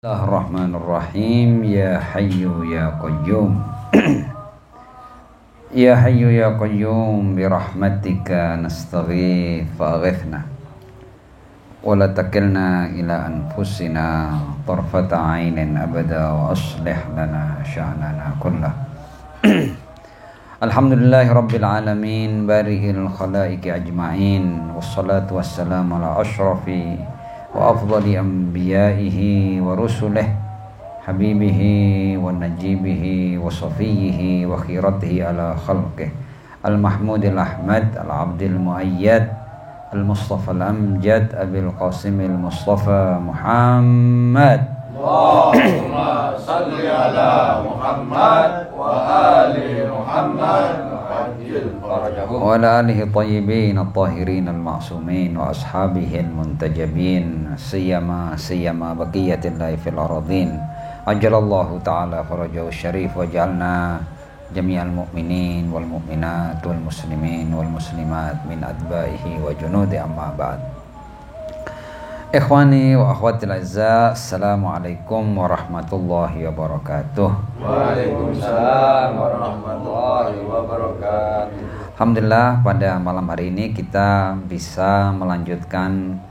Bismillahirrahmanirrahim. Ya Hayyu ya Qayyum. Ya Hayyu ya Qayyum bi rahmatika nastaghith faghithna wa la takilna ila anfusina tarfata 'ainin abada wa aslih lana sya'nana kullah. Alhamdulillahi rabbil alamin bari'il khalaiqi ajma'in wassalatu wassalamu ala ashrafi wa afdali anbiya'ihi wa rusulih habibihi wa najibihi wa safiyihi wa khiratihi ala khalqih al-mahmudil ahmad al-abdil muayyad al-mustafa al-amjad abil qasimil mustafa Muhammad. Allahumma salli ala Muhammad wa ali Muhammad wa ala alihi tayyibin at-tahirin al-ma'sumin wa ashabihi al-muntajabin siyama baqiyatillahi fil aradhin ajalallahu ta'ala farajahu syarif wa ja'alna jami'al mu'minin wal mu'minat wal muslimin wal muslimat min adba'ihi wa junudi amma ba'd. Ikhwani wa akhwatil azza, assalamualaikum warahmatullahi wabarakatuh. Waalaikumsalam warahmatullahi wabarakatuh. Alhamdulillah, pada malam hari ini kita bisa melanjutkan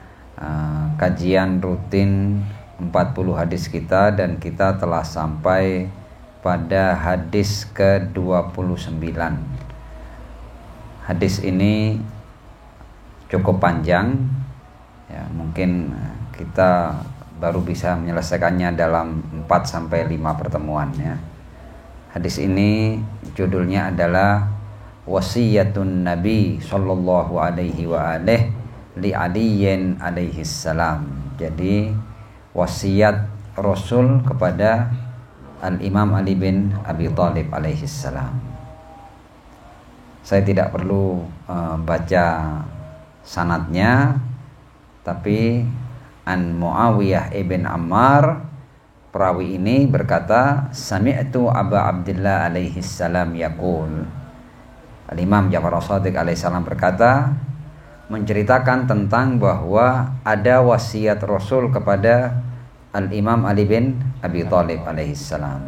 kajian rutin 40 hadis kita, dan kita telah sampai pada hadis ke-29. Hadis ini cukup panjang ya, mungkin kita baru bisa menyelesaikannya dalam 4-5 pertemuan ya. Hadis ini judulnya adalah Wasiyatun Nabi sallallahu alaihi wa alihi li Aliyin alaihi salam. Jadi wasiat Rasul kepada Al-Imam Ali bin Abi Thalib alaihi salam. Saya tidak perlu baca sanadnya, tapi an Muawiyah ibn Ammar, perawi ini berkata, sami'tu Aba Abdillah alaihi salam yaqul. Al-Imam Ja'far As-Shadiq alaihi salam berkata, menceritakan tentang bahwa ada wasiat Rasul kepada Al-Imam Ali bin Abi Thalib alaihi salam.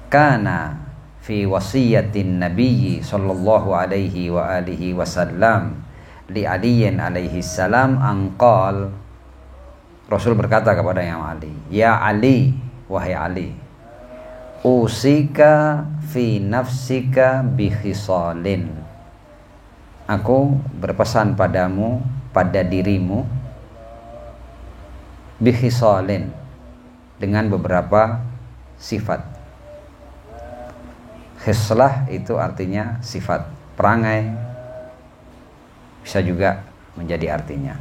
Kana fi wasiyatin Nabi sallallahu alaihi wa alihi wasallam li Aliyin alaihi salam angqal. Rasul berkata kepada Imam Ali, ya Ali, wahai Ali, usika fi nafsika bi khisalin. Aku berpesan padamu, pada dirimu, bi khisalin, dengan beberapa sifat. Khislah itu artinya sifat, perangai, bisa juga menjadi artinya.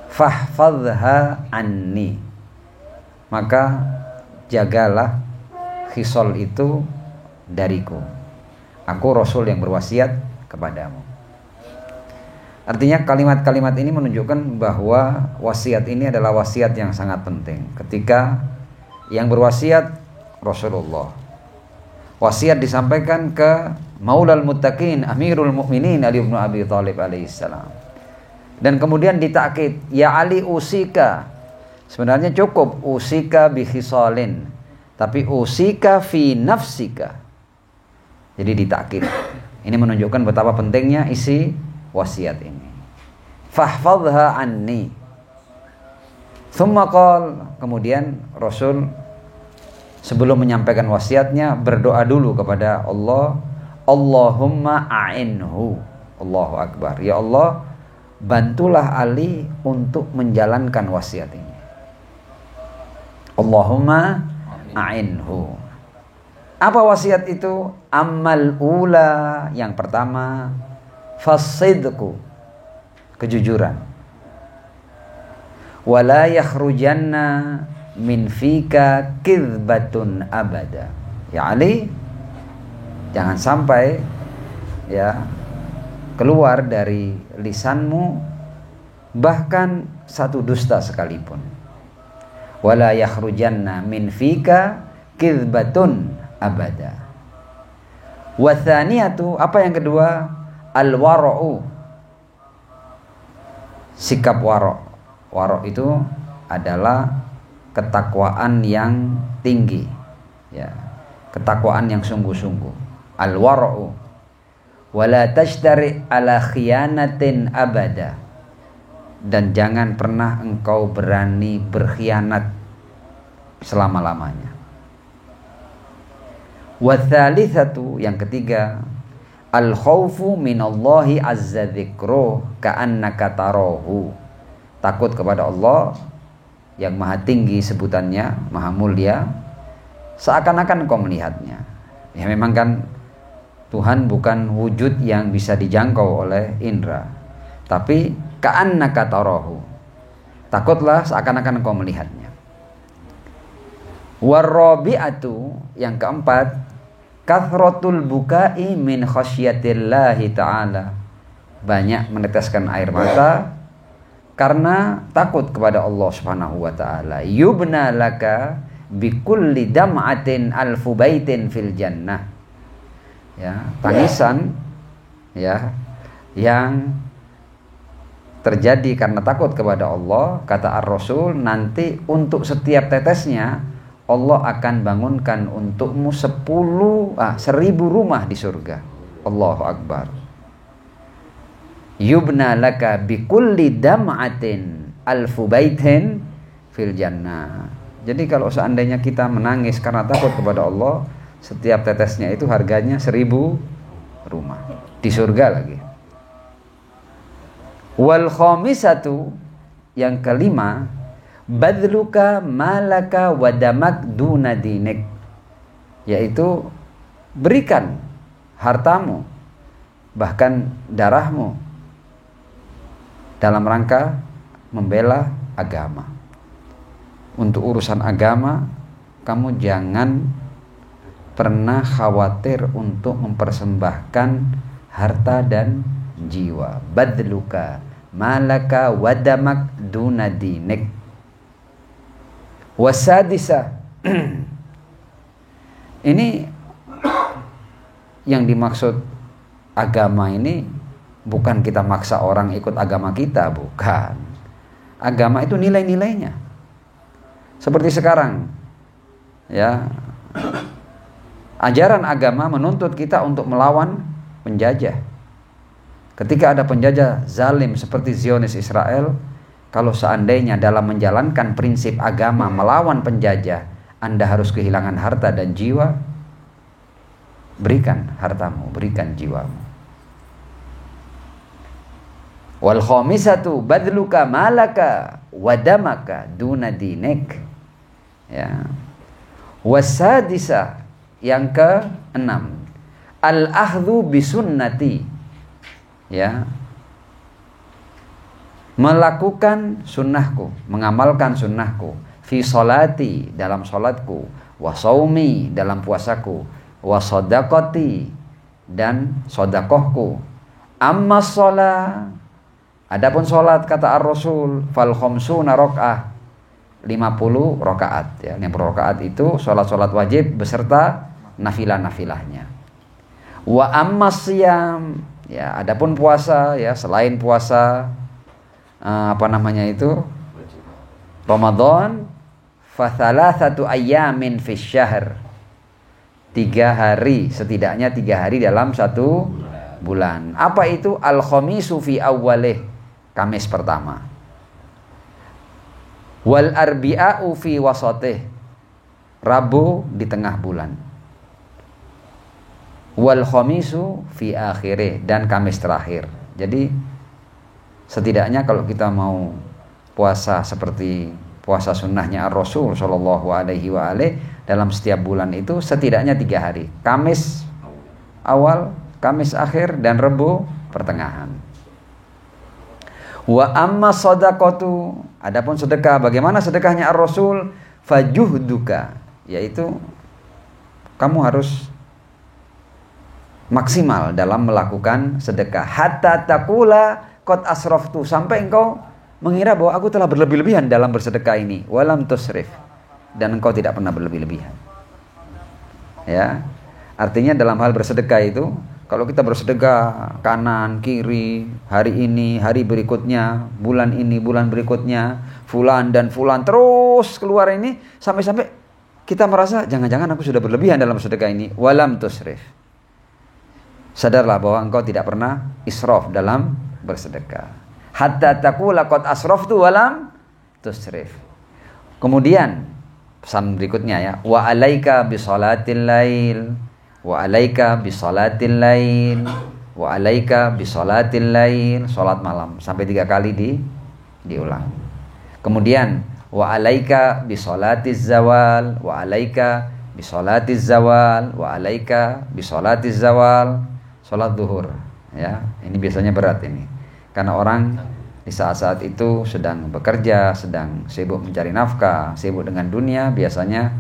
Fahfadha anni, maka jagalah khisal itu dariku. Aku Rasul yang berwasiat kepadamu. Artinya kalimat-kalimat ini menunjukkan bahwa wasiat ini adalah wasiat yang sangat penting. Ketika yang berwasiat Rasulullah, wasiat disampaikan ke Maulal Muttaqin Amirul Mukminin Ali bin Abi Thalib alaihissalam, dan kemudian ditakkid, ya Ali usika. Sebenarnya cukup usika bi khisalin, tapi usika fi nafsika, jadi ditakkid. Ini menunjukkan betapa pentingnya isi wasiat ini. Fahfadha anni. Thumma qal, kemudian Rasul sebelum menyampaikan wasiatnya berdoa dulu kepada Allah, Allahumma a'inhu. Allahu Akbar. Ya Allah, bantulah Ali untuk menjalankan wasiat ini. Allahumma a'inhu. Apa wasiat itu? Amal ula, yang pertama, fasidku, kejujuran. Wala yakhrujanna min fika kidbatun abada. Ya Ali, jangan sampai ya keluar dari lisanmu bahkan satu dusta sekalipun. Wala yakhrujanna min fika kidbatun abada. Wa tsaniyatu, apa yang kedua? Al-wara'u, sikap wara'. Wara' itu adalah ketakwaan yang tinggi, ya, ketakwaan yang sungguh-sungguh. Al-wara'u wala tashtari ala khiyanatin abada, dan jangan pernah engkau berani berkhianat selama-lamanya. Wa tsalitsatu, yang ketiga, al khaufu minallahi azza dzikruh ka'annaka tarahu, takut kepada Allah yang maha tinggi sebutannya, maha mulia, seakan-akan engkau melihatnya. Ya memang kan Tuhan bukan wujud yang bisa dijangkau oleh indera, tapi ka'annaka tarahu, takutlah seakan-akan engkau melihatnya. Warabi'atu, yang keempat, kathratul bukai min khasyatillahi ta'ala, banyak meneteskan air mata karena takut kepada Allah Subhanahu wa taala. Yubna laka bikulli dam'atin alfu baitin fil jannah, ya, tangisan, ya, yang terjadi karena takut kepada Allah, kata Ar-Rasul, nanti untuk setiap tetesnya Allah akan bangunkan untukmu 1000 rumah di surga. Allahu Akbar. Yubna laka bikulli dam'atin alfu baitin fil jannah. Jadi kalau seandainya kita menangis karena takut kepada Allah, setiap tetesnya itu harganya 1000 rumah di surga lagi. Wal khamisatu, yang kelima, badluka malaka wadamak duna dinik, yaitu berikan hartamu bahkan darahmu dalam rangka membela agama. Untuk urusan agama kamu jangan pernah khawatir untuk mempersembahkan harta dan jiwa. Badluka malaka wadamak duna dinik. Wasadisa ini yang dimaksud agama ini bukan kita maksa orang ikut agama kita, bukan. Agama itu nilai-nilainya. Seperti sekarang, ya, ajaran agama menuntut kita untuk melawan penjajah. Ketika ada penjajah zalim seperti Zionis Israel, kalau seandainya dalam menjalankan prinsip agama melawan penjajah, Anda harus kehilangan harta dan jiwa, berikan hartamu, berikan jiwamu. Wal khamisatu badluka malaka wadamaka duna dinik, ya. Wasadisa, yang ke-6, al-akhdhu bisunnati, ya, melakukan sunnahku, mengamalkan sunnahku, fi sholati, dalam sholatku, wa saumi, dalam puasaku, wa shadaqati, dan sodakohku. Amma sholat, adapun sholat, kata Ar-Rasul, fal khamsuna rakaah, 50 rakaat, ya. 50 rakaat itu sholat-sholat wajib beserta nafilah-nafilahnya. Wa amma siyam, ya, adapun puasa, ya, selain puasa Ramadan, fa thalathatu ayyamin fi syahr, 3 hari, setidaknya 3 hari dalam 1 bulan. Apa itu? Al khamisu fi awwalih, Kamis pertama. Wal arbi'u fi wasatih, Rabu di tengah bulan. Wal khamisu fi akhirih, dan Kamis terakhir. Jadi setidaknya kalau kita mau puasa seperti puasa sunnahnya Ar-Rasul Shallallahu Alaihi Wasallam, dalam setiap bulan itu setidaknya 3 hari, Kamis awal, Kamis akhir, dan Rebu pertengahan. Wa amma shadaqatu, adapun sedekah, bagaimana sedekahnya Ar-Rasul? Fajuhduka, yaitu kamu harus maksimal dalam melakukan sedekah. Hatta taqula qad asraftu, sampai engkau mengira bahwa aku telah berlebih-lebihan dalam bersedekah ini. Walam tusrif, dan engkau tidak pernah berlebih-lebihan. Ya, artinya dalam hal bersedekah itu, Kalau kita bersedekah kanan, kiri, hari ini, hari berikutnya, bulan ini, bulan berikutnya, fulan dan fulan terus keluar ini, sampai-sampai kita merasa jangan-jangan aku sudah berlebihan dalam sedekah ini. Walam tusrif. Sadarlah bahwa engkau tidak pernah israf dalam bersedekah. Hatta taqula qad asraftu walam tusrif. Kemudian pesan berikutnya ya, wa alaika bisalatil lail. Wa alaika bisalatil lail, wa alaika bisalatil lail, salat malam sampai 3 kali diulang. Kemudian wa alaika bisalatiz zawal, wa alaika bisalatiz zawal, wa alaika bisalatiz zawal, salat zuhur ya. Ini biasanya berat ini. Karena orang di saat-saat itu sedang bekerja, sedang sibuk mencari nafkah, sibuk dengan dunia, biasanya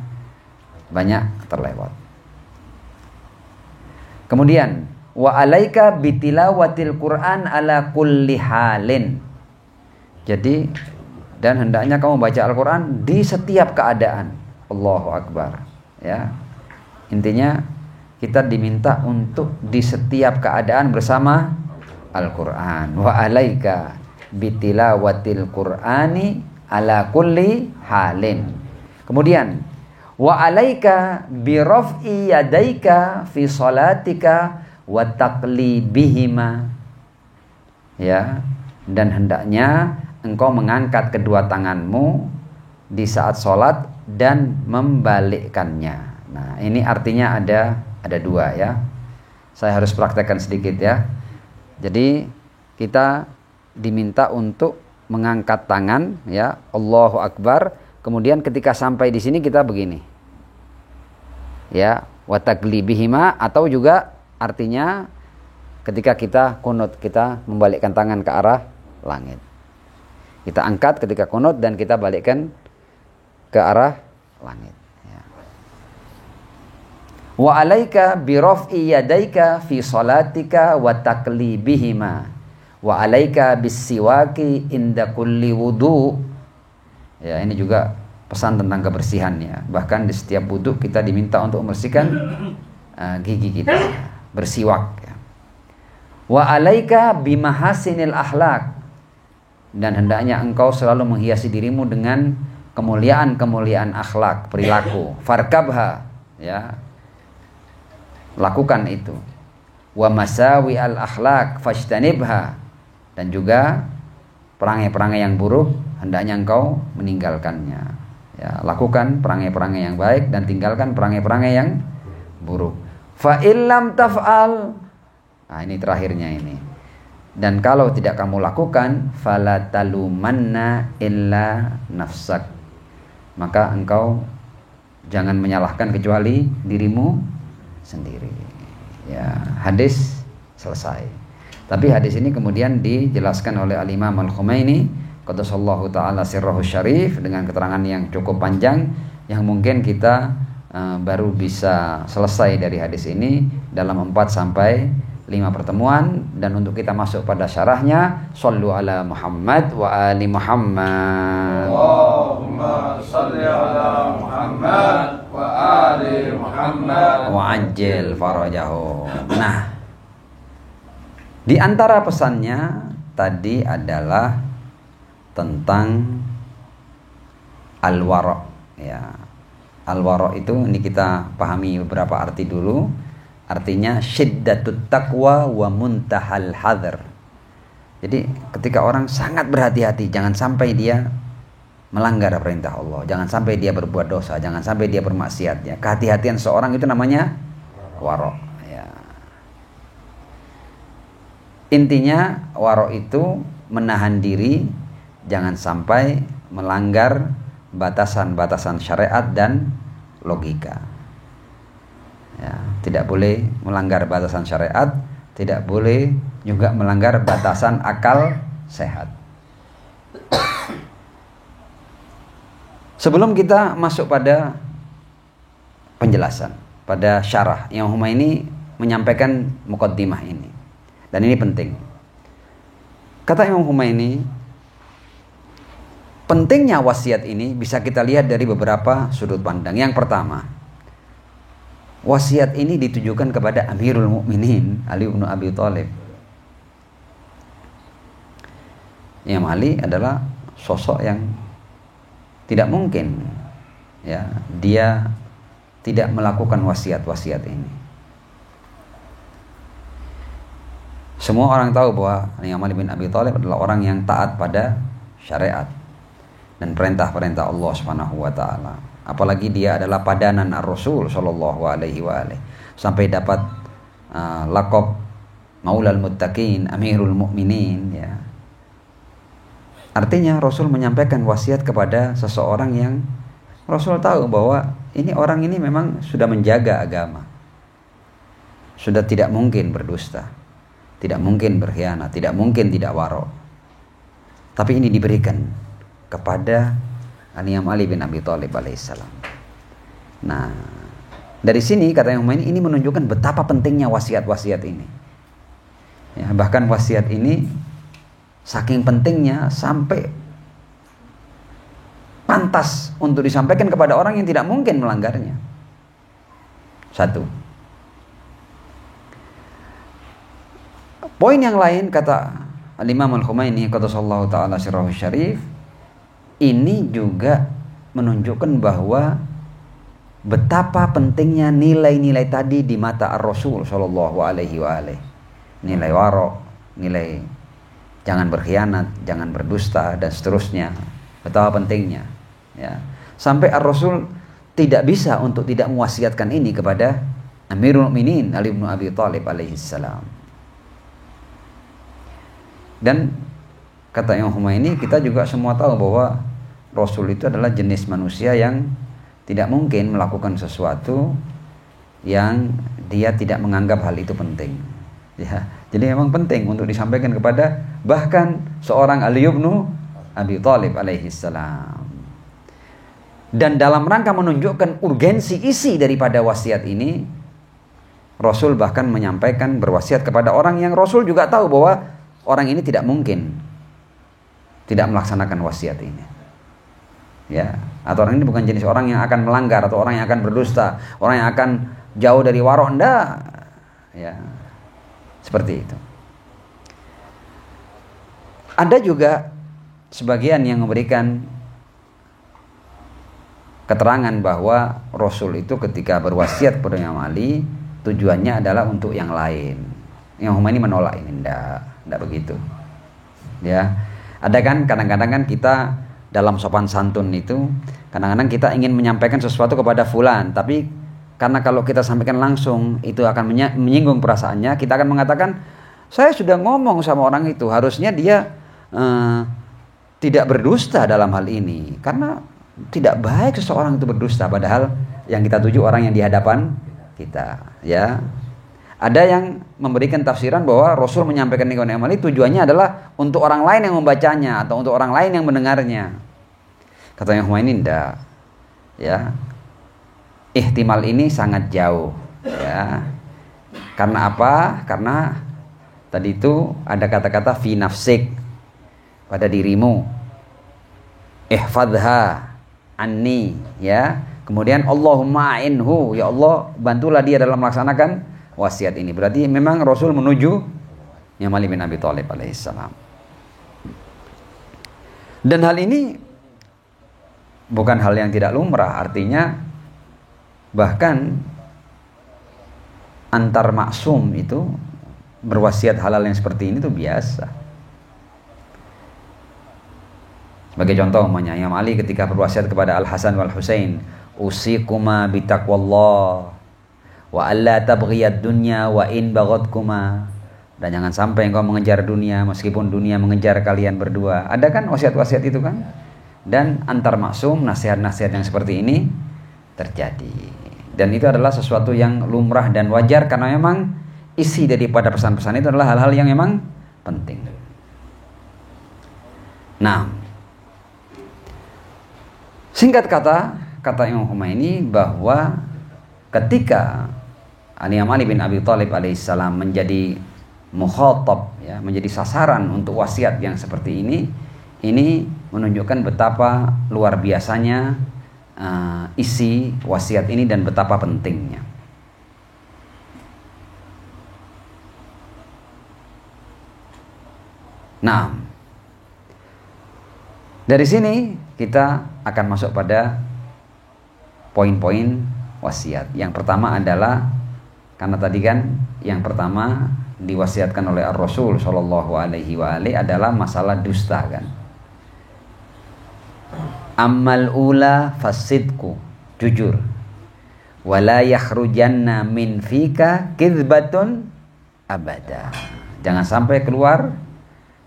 banyak terlewat. Kemudian wa alaika bitilawatil Qur'an ala kulli halin. Jadi dan hendaknya kamu baca Al-Qur'an di setiap keadaan. Allahu Akbar. Ya. Intinya kita diminta untuk di setiap keadaan bersama Al-Qur'an. Wa alaika bitilawatil Qur'ani ala kulli halin. Kemudian wa alaika bi raf'i yadaika fi salatika wa taqlibihima. Ya, dan hendaknya engkau mengangkat kedua tanganmu di saat salat dan membalikkannya. Nah, ini artinya ada 2 ya. Saya harus praktekkan sedikit ya. Jadi kita diminta untuk mengangkat tangan ya, Allahu Akbar. Kemudian ketika sampai di sini kita begini. Ya, wa taglibihima, atau juga artinya ketika kita qunut, kita membalikkan tangan ke arah langit. Kita angkat ketika qunut dan kita balikkan ke arah langit ya. Wa alaika bi raf'i yadaika fi salatika wa taklibihima wa alaika bis siwaki inda kulli wudu. Ya, ini juga pesan tentang kebersihan ya. Bahkan di setiap wudu kita diminta untuk membersihkan gigi kita, bersiwak ya. Wa alaika bimahasinil akhlak, dan hendaknya engkau selalu menghiasi dirimu dengan kemuliaan-kemuliaan akhlak, perilaku. Farkabha ya. Lakukan itu. Wa masawi al akhlak fajtanibha, dan juga perangai-perangai yang buruk hendaknya engkau meninggalkannya. Ya, lakukan perangai-perangai yang baik dan tinggalkan perangai-perangai yang buruk. Fa illam taf'al. Nah, ini terakhirnya ini. Dan kalau tidak kamu lakukan, fala talumanna illa nafsak. Maka engkau jangan menyalahkan kecuali dirimu sendiri. Ya, hadis selesai. Tapi hadis ini kemudian dijelaskan oleh Al-Imam Al-Khumaini qaddasallahu ta'ala sirrahu syarif dengan keterangan yang cukup panjang yang mungkin kita baru bisa selesai dari hadis ini dalam 4 sampai 5 pertemuan. Dan untuk kita masuk pada syarahnya, shallu ala Muhammad wa ali Muhammad. Allahumma shalli ala Muhammad wa ali Muhammad wa ajil farajahu. Nah, di antara pesannya tadi adalah tentang al-wara' ya. Al-wara' itu ini kita pahami beberapa arti dulu. Artinya syiddatut taqwa wa muntahal hadar. Jadi ketika orang sangat berhati-hati, jangan sampai dia melanggar perintah Allah, jangan sampai dia berbuat dosa, jangan sampai dia bermaksiat ya. Kehati-hatian seorang itu namanya wara' ya. Intinya wara' itu menahan diri jangan sampai melanggar batasan-batasan syariat dan logika. Ya, tidak boleh melanggar batasan syariat, tidak boleh juga melanggar batasan akal sehat. Sebelum kita masuk pada penjelasan, pada syarah, Imam Khumaini menyampaikan muqaddimah ini. Dan ini penting. Kata Imam Khumaini, pentingnya wasiat ini bisa kita lihat dari beberapa sudut pandang. Yang pertama, wasiat ini ditujukan kepada Amirul Mukminin Ali bin Abi Thalib. Imam Ali adalah sosok yang tidak mungkin ya dia tidak melakukan wasiat-wasiat ini. Semua orang tahu bahwa Imam Ali bin Abi Thalib adalah orang yang taat pada syariat dan perintah-perintah Allah Subhanahu wa taala. Apalagi dia adalah padanan Ar-Rasul sallallahu alaihi wa alihi sampai dapat laqab Maulal Muttaqin, Amirul Mukminin ya. Artinya Rasul menyampaikan wasiat kepada seseorang yang Rasul tahu bahwa orang ini memang sudah menjaga agama. Sudah tidak mungkin berdusta, tidak mungkin berkhianat, tidak mungkin tidak waro. Tapi ini diberikan kepada Imam Ali bin Abi Thalib alaihissalam. Nah, dari sini kata Imam ini menunjukkan betapa pentingnya wasiat-wasiat ini. Ya, bahkan wasiat ini saking pentingnya sampai pantas untuk disampaikan kepada orang yang tidak mungkin melanggarnya. Satu. Poin yang lain kata Al-Imam Al-Khumaini qaddasallahu ta'ala sirrahu syarif, ini juga menunjukkan bahwa betapa pentingnya nilai-nilai tadi di mata Ar-Rasul sallallahu alaihi wa alihi. Nilai waro, nilai jangan berkhianat, jangan berdusta dan seterusnya. Betapa pentingnya ya. Sampai Ar-Rasul tidak bisa untuk tidak mewasiatkan ini kepada Amirul Mukminin Ali bin Abi Thalib alaihissalam. Dan kata Imam Khumaini, kita juga semua tahu bahwa Rasul itu adalah jenis manusia yang tidak mungkin melakukan sesuatu yang dia tidak menganggap hal itu penting. Ya, jadi memang penting untuk disampaikan kepada bahkan seorang Ali bin Abi Thalib alaihissalam. Dan dalam rangka menunjukkan urgensi isi daripada wasiat ini, Rasul bahkan menyampaikan berwasiat kepada orang yang Rasul juga tahu bahwa orang ini tidak mungkin tidak melaksanakan wasiat ini. Ya, atau orang ini bukan jenis orang yang akan melanggar atau orang yang akan berdusta, orang yang akan jauh dari waro, enggak. Ya. Seperti itu. Ada juga sebagian yang memberikan keterangan bahwa Rasul itu ketika berwasiat kepada Imam Ali tujuannya adalah untuk yang lain. Yang Khumaini menolak ini, enggak begitu. Ya. Ada kan kadang-kadang kan kita dalam sopan santun itu kadang-kadang kita ingin menyampaikan sesuatu kepada fulan, tapi karena kalau kita sampaikan langsung itu akan menyinggung perasaannya, kita akan mengatakan saya sudah ngomong sama orang itu, harusnya dia tidak berdusta dalam hal ini, karena tidak baik seseorang itu berdusta, padahal yang kita tuju orang yang di hadapan kita. Ya, ada yang memberikan tafsiran bahwa Rasul menyampaikan ini kepada Imam Ali tujuannya adalah untuk orang lain yang membacanya atau untuk orang lain yang mendengarnya. Katanya Khumaini enggak. Ya, ihtimal ini sangat jauh. Ya, karena apa? Karena tadi itu ada kata-kata fi nafsik, pada dirimu, ihfadha anni, ya. Kemudian Allahumma a'inhu, ya Allah bantulah dia dalam melaksanakan wasiat ini. Berarti memang Rasul menuju Imam Ali bin Abi Thalib alaihissalam. Dan hal ini bukan hal yang tidak lumrah, artinya bahkan antar maksum itu berwasiat halal yang seperti ini tuh biasa. Sebagai contoh, Imam Ali ketika berwasiat kepada Al-Hasan wal Husain, usikuma bitaqwallah wa alla tabghiyad dunya wa in baghatkuma, dan jangan sampai engkau mengejar dunia meskipun dunia mengejar kalian berdua. Ada kan wasiat-wasiat itu kan? Dan antar maksum nasihat-nasihat yang seperti ini terjadi. Dan itu adalah sesuatu yang lumrah dan wajar karena memang isi daripada pesan-pesan itu adalah hal-hal yang memang penting. Nah, singkat kata Imam Khumaini bahwa ketika Imam Ali bin Abi Thalib alaihissalam menjadi mukhatab, ya, menjadi sasaran untuk wasiat yang seperti ini menunjukkan betapa luar biasanya isi wasiat ini dan betapa pentingnya. Nah, dari sini kita akan masuk pada poin-poin wasiat. Yang pertama adalah, karena tadi kan yang pertama diwasiatkan oleh Ar-Rasul Shallallahu Alaihi Wasallam adalah masalah dusta kan. Ammal ula fasidku, jujur. Wala yakhrujanna min fika kizbatun abada. Jangan sampai keluar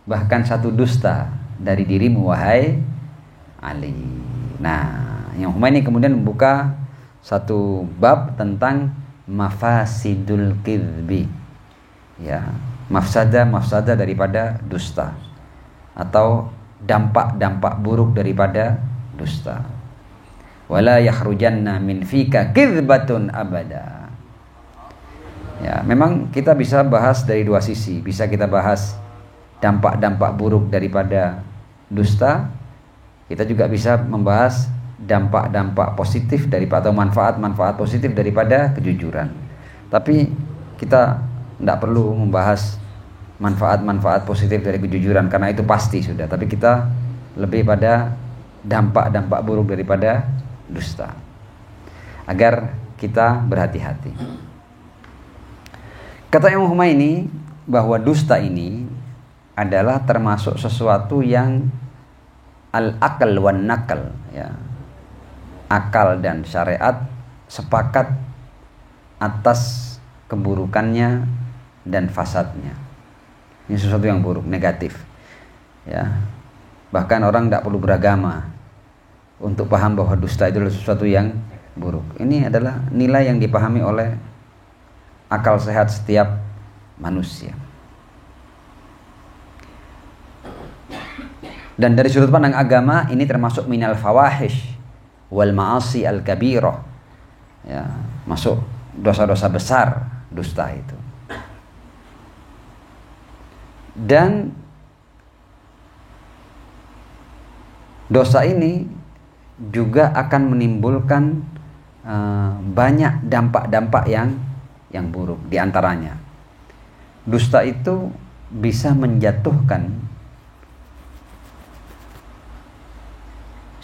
bahkan satu dusta dari dirimu wahai Ali. Nah, yang Humaini kemudian membuka satu bab tentang mafasidul kizbi. Ya, mafsada daripada dusta atau dampak-dampak buruk daripada dusta. Wala yakhrujanna min fika kizbatun abada. Ya, memang kita bisa bahas dari dua sisi. Bisa kita bahas dampak-dampak buruk daripada dusta. Kita juga bisa membahas dampak-dampak positif daripada, atau manfaat-manfaat positif daripada kejujuran. Tapi kita tidak perlu membahas manfaat-manfaat positif dari kejujuran karena itu pasti sudah. Tapi kita lebih pada dampak-dampak buruk daripada dusta, agar kita berhati-hati. Kata Imam Humaini bahwa dusta ini adalah termasuk sesuatu yang al-akal wan nakal, ya. Akal dan syariat sepakat atas keburukannya dan fasadnya. Ini sesuatu yang buruk, negatif, ya. Bahkan orang tidak perlu beragama untuk paham bahwa dusta itu adalah sesuatu yang buruk. Ini adalah nilai yang dipahami oleh akal sehat setiap manusia. Dan dari sudut pandang agama, ini termasuk minal fawahish wal ma'asi al kabirah, ya, masuk dosa-dosa besar dusta itu. Dan dosa ini juga akan menimbulkan banyak dampak-dampak yang buruk. Di antaranya, dusta itu bisa menjatuhkan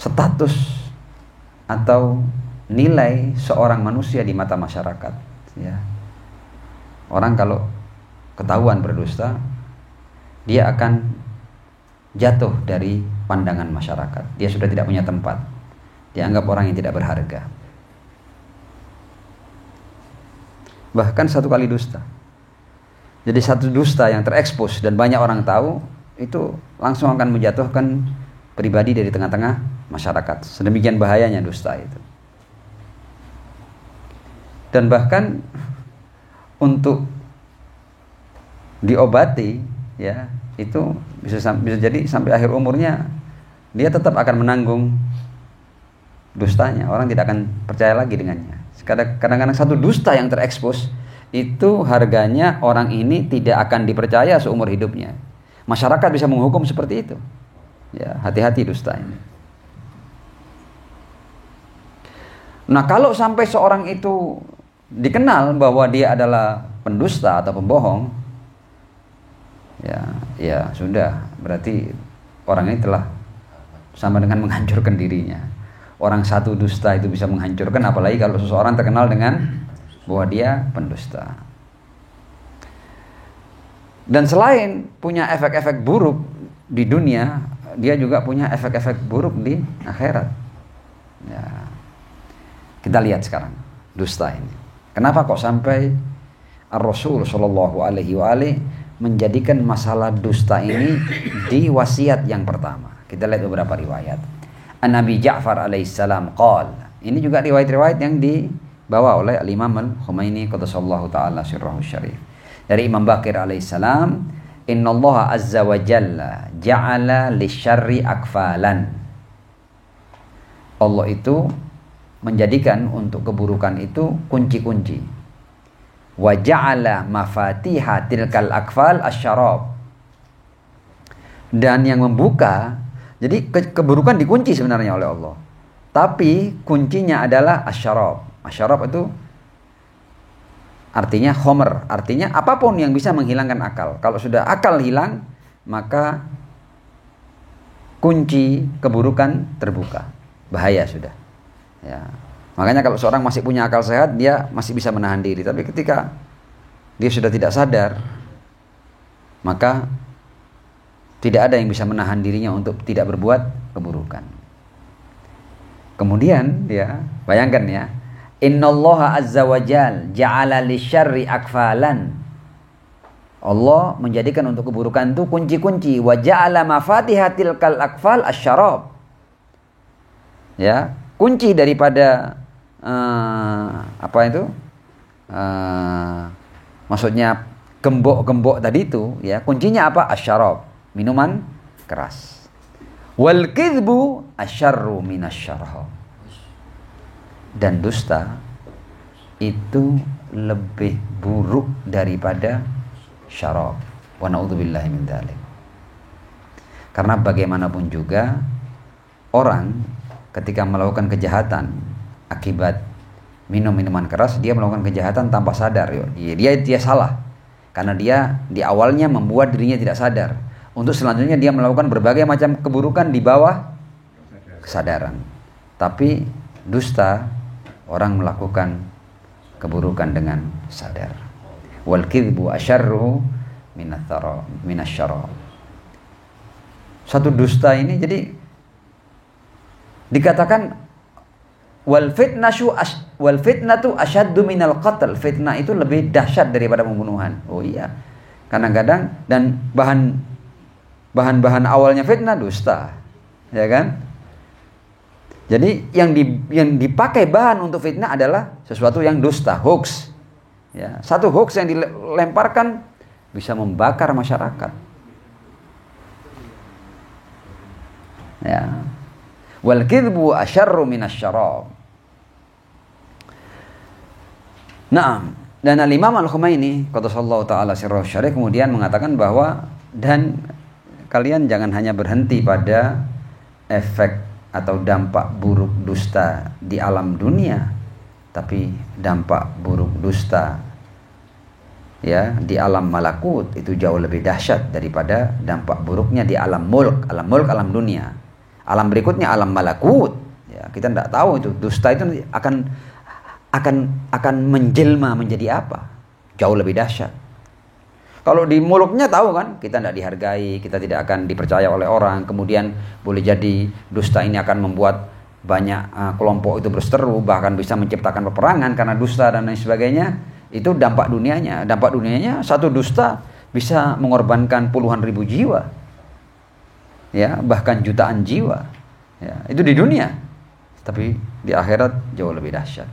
status atau nilai seorang manusia di mata masyarakat, ya. Orang kalau ketahuan berdusta, dia akan jatuh dari pandangan masyarakat. Dia sudah tidak punya tempat, dianggap orang yang tidak berharga. Bahkan satu kali dusta, jadi satu dusta yang terekspos dan banyak orang tahu, itu langsung akan menjatuhkan pribadi dari tengah-tengah masyarakat. Sedemikian bahayanya dusta itu. Dan bahkan untuk diobati, ya, itu bisa jadi sampai akhir umurnya dia tetap akan menanggung dustanya. Orang tidak akan percaya lagi dengannya. Kadang-kadang satu dusta yang terekspos itu harganya orang ini tidak akan dipercaya seumur hidupnya. Masyarakat bisa menghukum seperti itu. Ya, hati-hati dusta ini. Nah, kalau sampai seorang itu dikenal bahwa dia adalah pendusta atau pembohong, ya sudah, berarti orang ini telah sama dengan menghancurkan dirinya. Orang satu dusta itu bisa menghancurkan, apalagi kalau seseorang terkenal dengan bahwa dia pendusta. Dan selain punya efek-efek buruk di dunia, dia juga punya efek-efek buruk di akhirat. Ya. Kita lihat sekarang dusta ini. Kenapa kok sampai Ar-Rasul Shallallahu Alaihi Wasallam menjadikan masalah dusta ini di wasiat yang pertama? Kita lihat beberapa riwayat. An-Nabi Ja'far alaihissalam qal. Ini juga riwayat-riwayat yang dibawa oleh Al-Imam Al-Humaini qaddasallahu ta'ala sirrahu syarif. Dari Imam Baqir alaihissalam, innallaha azza wa jalla ja'ala lisyarri akfalan. Allah itu menjadikan untuk keburukan itu kunci-kunci. Wa ja'ala mafatiha tilkal akfal asyarab. Dan yang membuka, jadi keburukan dikunci sebenarnya oleh Allah. Tapi kuncinya adalah asyarab. Asyarab itu artinya khomer, artinya apapun yang bisa menghilangkan akal. Kalau sudah akal hilang, maka kunci keburukan terbuka. Bahaya sudah. Ya. Makanya kalau seorang masih punya akal sehat, dia masih bisa menahan diri. Tapi ketika dia sudah tidak sadar, maka tidak ada yang bisa menahan dirinya untuk tidak berbuat keburukan. Kemudian ya, bayangkan ya, innallaha azza wa jal ja'ala lisyarri akfalan. Allah menjadikan untuk keburukan itu kunci-kunci. Wa ja'ala mafatihatil kal akfal asyarab. Ya, kunci daripada maksudnya gembok-gembok tadi itu, ya, kuncinya apa? Asyarab, minuman keras. Wal kidbu asyarru minasyarab. Dan dusta itu lebih buruk daripada syarab. Wa na'udzubillahi min dzalik. Karena bagaimanapun juga orang ketika melakukan kejahatan akibat minum minuman keras, dia melakukan kejahatan tanpa sadar. Dia salah. Karena dia di awalnya membuat dirinya tidak sadar. Untuk selanjutnya dia melakukan berbagai macam keburukan di bawah kesadaran. Tapi dusta, orang melakukan keburukan dengan sadar. Wal kidbu asyarru minasyarab. Satu dusta ini jadi dikatakan wal fitnatu asyaddu minal qatl. Fitnah itu lebih dahsyat daripada pembunuhan. Oh iya. Kadang-kadang dan bahan awalnya fitnah dusta. Ya kan? Jadi yang dipakai bahan untuk fitnah adalah sesuatu yang dusta, hoax. Ya, satu hoax yang dilemparkan bisa membakar masyarakat. Ya. Wal kidbu asyarru minasyarab. Naam, dan Al-Imam Al-Khumaini qaddasallahu taala sirrahu syarif kemudian mengatakan bahwa dan kalian jangan hanya berhenti pada efek atau dampak buruk dusta di alam dunia, tapi dampak buruk dusta ya di alam malakut itu jauh lebih dahsyat daripada dampak buruknya di alam mulk, alam dunia. Alam berikutnya alam malakut. Ya, kita tidak tahu itu dusta itu akan menjelma menjadi apa? Jauh lebih dahsyat. Kalau di muluknya tahu kan, kita tidak dihargai, kita tidak akan dipercaya oleh orang. Kemudian boleh jadi dusta ini akan membuat banyak kelompok itu berseteru, bahkan bisa menciptakan peperangan karena dusta dan lain sebagainya. Itu dampak dunianya. Dampak dunianya satu dusta bisa mengorbankan puluhan ribu jiwa, ya bahkan jutaan jiwa. Ya, itu di dunia. Tapi di akhirat jauh lebih dahsyat.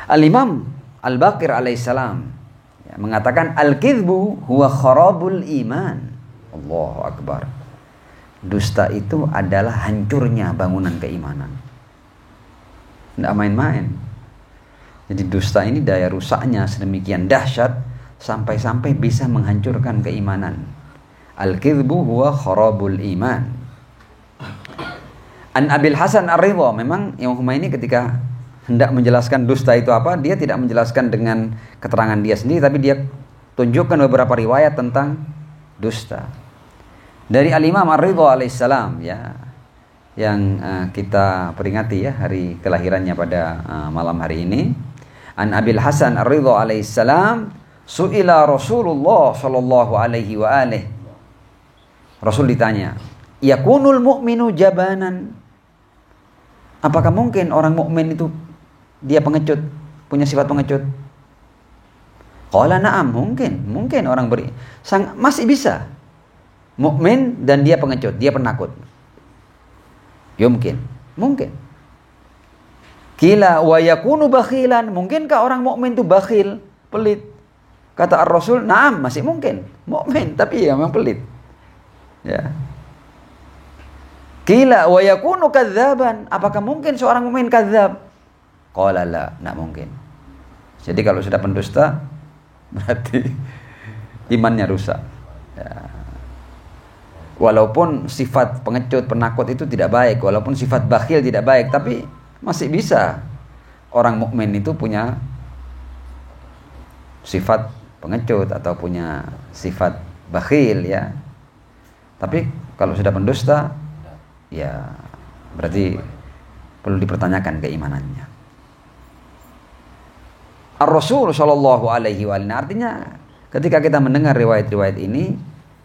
Al-Imam Al-Baqir alaihissalam ya, mengatakan al-kidhbu huwa kharabul iman. Allahu akbar. Dusta itu adalah hancurnya bangunan keimanan. Tidak main-main. Jadi dusta ini daya rusaknya sedemikian dahsyat sampai-sampai bisa menghancurkan keimanan. Al-kidhbu huwa kharabul iman. An Abil Hasan Ar-Ridha, memang Imam Khumaini ketika hendak menjelaskan dusta itu apa, dia tidak menjelaskan dengan keterangan dia sendiri, tapi dia tunjukkan beberapa riwayat tentang dusta. Dari Al-Imam Ar-Ridha alaihissalam ya, yang kita peringati ya hari kelahirannya pada malam hari ini. An Abil Hasan Ar-Ridha alaihissalam, su'ila Rasulullah sallallahu alaihi wa alihi. Rasul ditanya, yakunul mu'minu jabanan. Apakah mungkin orang mukmin itu dia pengecut, punya sifat pengecut? Qala na'am, mungkin orang masih bisa mukmin dan dia pengecut, dia penakut. Ya mungkin. Kila wa yakunu bakhilan, mungkinkah orang mukmin itu bakhil, pelit? Kata Ar-Rasul, na'am, masih mungkin. Mukmin tapi ya memang pelit. Ya. Kila wa yakunu kadzaban, apakah mungkin seorang mukmin kadzab? Qala la, enggak mungkin. Jadi kalau sudah pendusta berarti imannya rusak. Ya. Walaupun sifat pengecut, penakut itu tidak baik, walaupun sifat bakhil tidak baik, tapi masih bisa orang mukmin itu punya sifat pengecut atau punya sifat bakhil ya. Tapi kalau sudah pendusta ya berarti perlu dipertanyakan keimanannya. Ar-Rasul sallallahu alaihi wasallam, artinya ketika kita mendengar riwayat-riwayat ini,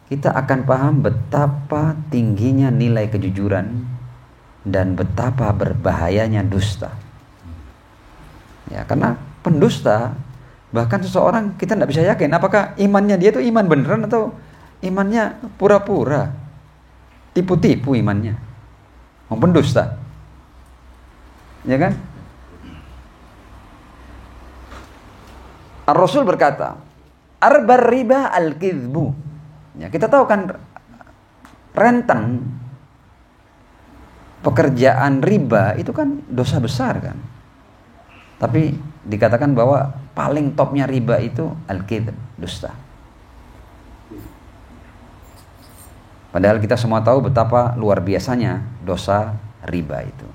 kita akan paham betapa tingginya nilai kejujuran dan betapa berbahayanya dusta. Ya, karena pendusta, bahkan seseorang kita tidak bisa yakin apakah imannya dia itu iman beneran atau imannya pura-pura, tipu-tipu imannya. Mau pendusta, ya kan? Ar-Rasul berkata, arbar riba al-kidhbu. Ya, kita tahu kan rentang pekerjaan riba itu kan dosa besar kan. Tapi dikatakan bahwa paling topnya riba itu al-kidhb, dusta. Padahal kita semua tahu betapa luar biasanya dosa riba itu.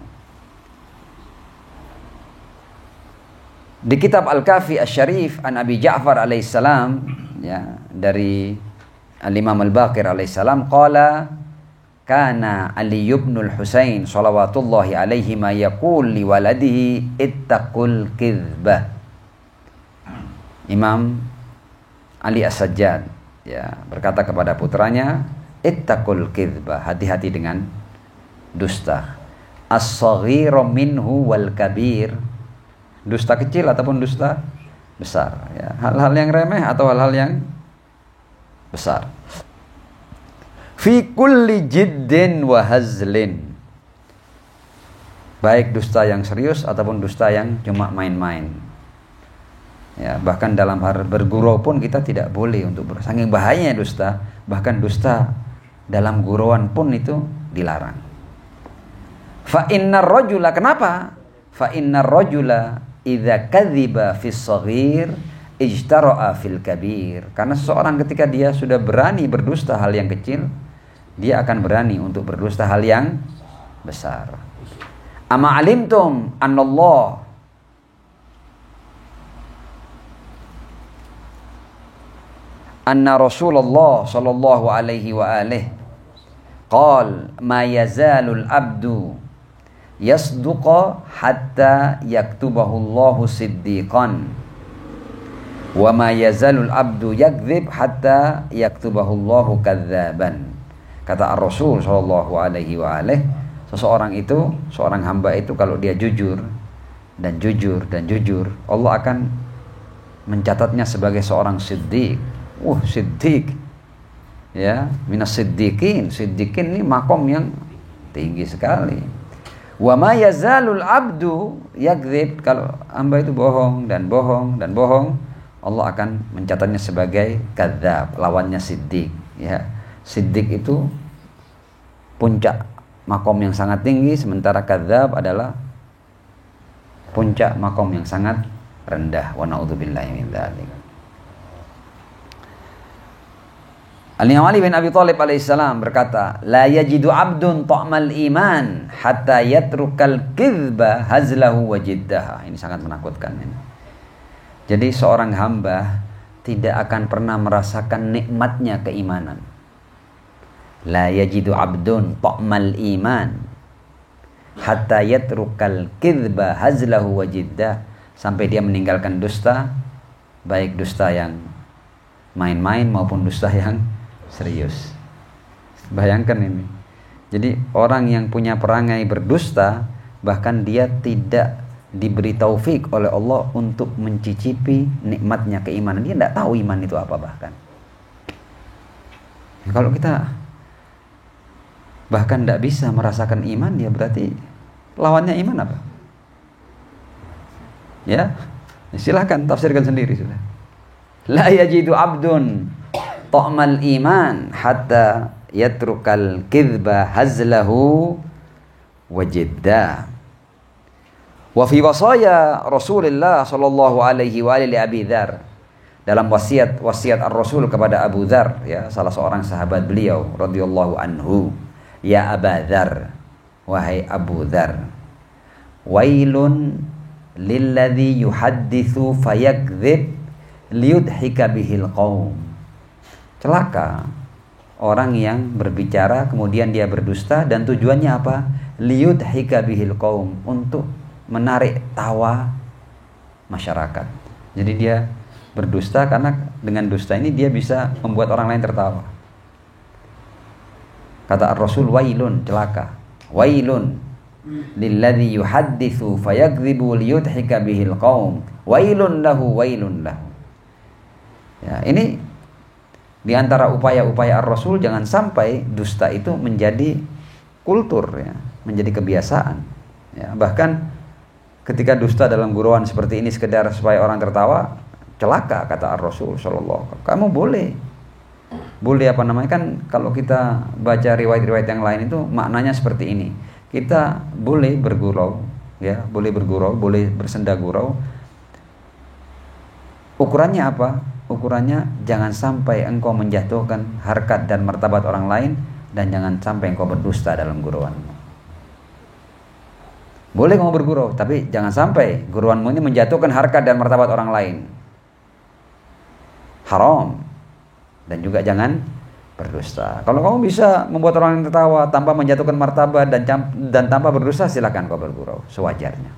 Di kitab Al-Kafi Asy-Syarif an Abi Ja'far alaihissalam, ya, dari Al-Imam Al-Baqir alaihissalam, qala kana Ali ibn al-Husain salawatullahi alaihi ma yaqul li waladihi ittaqul kidhbah. Imam Ali As-Sajjad ya berkata kepada putranya, ittaqul kidhbah, hati-hati dengan dusta. As-saghiru minhu wal kabir, dusta kecil ataupun dusta besar ya, hal-hal yang remeh atau hal-hal yang besar. Fi kulli jiddin wa hazlin, baik dusta yang serius ataupun dusta yang cuma main-main ya. Bahkan dalam hal bergurau pun kita tidak boleh untuk saking bahayanya dusta. Bahkan dusta dalam gurauan pun itu dilarang. Fa innar rajula, kenapa? Fa innar rajula idza kadhiba fis shaghir ijtara'a fil kabir. Karena seseorang ketika dia sudah berani berdusta hal yang kecil, dia akan berani untuk berdusta hal yang besar. Ama alimtum annallah anna Rasulullah sallallahu alaihi wa alihi qala ma yazalul abdu yasduqa hatta yaktubahu Allahu siddiqan wa ma yazalul abdu yakdzib hatta yaktubahu Allahu kadzaban. Kata Ar-Rasul sallallahu alaihi wa alihi, seseorang itu, seorang hamba itu kalau dia jujur dan jujur dan jujur, Allah akan mencatatnya sebagai seorang siddiq. Siddiq ya, minas siddiqin. Siddiqin ini makom yang tinggi sekali. Wa ma yazalul abdu yakdzib, kalau hamba itu bohong dan bohong dan bohong, Allah akan mencatatnya sebagai kadzab, lawannya siddiq ya. Siddiq itu puncak makom yang sangat tinggi, sementara kadzab adalah puncak makom yang sangat rendah. Wa na'udzubillahi min dzalik. Al-Imam Ali bin Abi Thalib alaihissalam berkata, la yajidu abdun ta'mal iman hatta yatrukal kidhba hazlahu wa jiddaha. Ini sangat menakutkan ini. Jadi seorang hamba tidak akan pernah merasakan nikmatnya keimanan. La yajidu abdun ta'mal iman hatta yatrukal kidhba hazlahu wa jiddah, sampai dia meninggalkan dusta, baik dusta yang main-main maupun dusta yang serius. Bayangkan ini. Jadi orang yang punya perangai berdusta, bahkan dia tidak diberi taufik oleh Allah untuk mencicipi nikmatnya keimanan. Dia tidak tahu iman itu apa bahkan. Kalau kita bahkan tidak bisa merasakan iman, dia berarti lawannya iman apa? Ya, silahkan tafsirkan sendiri sudah. La yajidu abdun ta'mal iman hatta yatrukal kidhba hazlahu wajidda. Wa fi wasaya Rasulullah sallallahu alaihi wa alihi Abi Dzar, dalam wasiat Ar-Rasul kepada Abu Dzar ya, salah seorang sahabat beliau radhiyallahu anhu, ya Aba Dzar, wahai Abu Dzar, wailun lilladzi yuhadditsu fayakdzib liyudhika bihil qaum. Celaka orang yang berbicara kemudian dia berdusta, dan tujuannya apa? Liyudhika bihil qaum, untuk menarik tawa masyarakat. Jadi dia berdusta karena dengan dusta ini dia bisa membuat orang lain tertawa. Kata Rasul, wailun, celaka. Wailun lilladzi yuhadditsu fayakdzibu liyudhika bihil qaum. Wailun lahu, wailun lahu. Ya, ini di antara upaya-upaya Ar-Rasul, jangan sampai dusta itu menjadi kultur, ya, menjadi kebiasaan. Ya, bahkan ketika dusta dalam gurauan seperti ini sekedar supaya orang tertawa, celaka, kata Ar-Rasul sallallahu alaihi wasallam. Kamu boleh apa namanya, kan kalau kita baca riwayat-riwayat yang lain itu maknanya seperti ini. Kita boleh bergurau, ya, boleh bergurau, boleh bersenda gurau. Ukurannya apa? Ukurannya jangan sampai engkau menjatuhkan harkat dan martabat orang lain, dan jangan sampai engkau berdusta dalam gurauanmu. Boleh kamu bergurau, tapi jangan sampai guruanmu ini menjatuhkan harkat dan martabat orang lain. Haram. Dan juga jangan berdusta. Kalau kamu bisa membuat orang tertawa tanpa menjatuhkan martabat dan tanpa berdusta, silakan kau bergurau sewajarnya.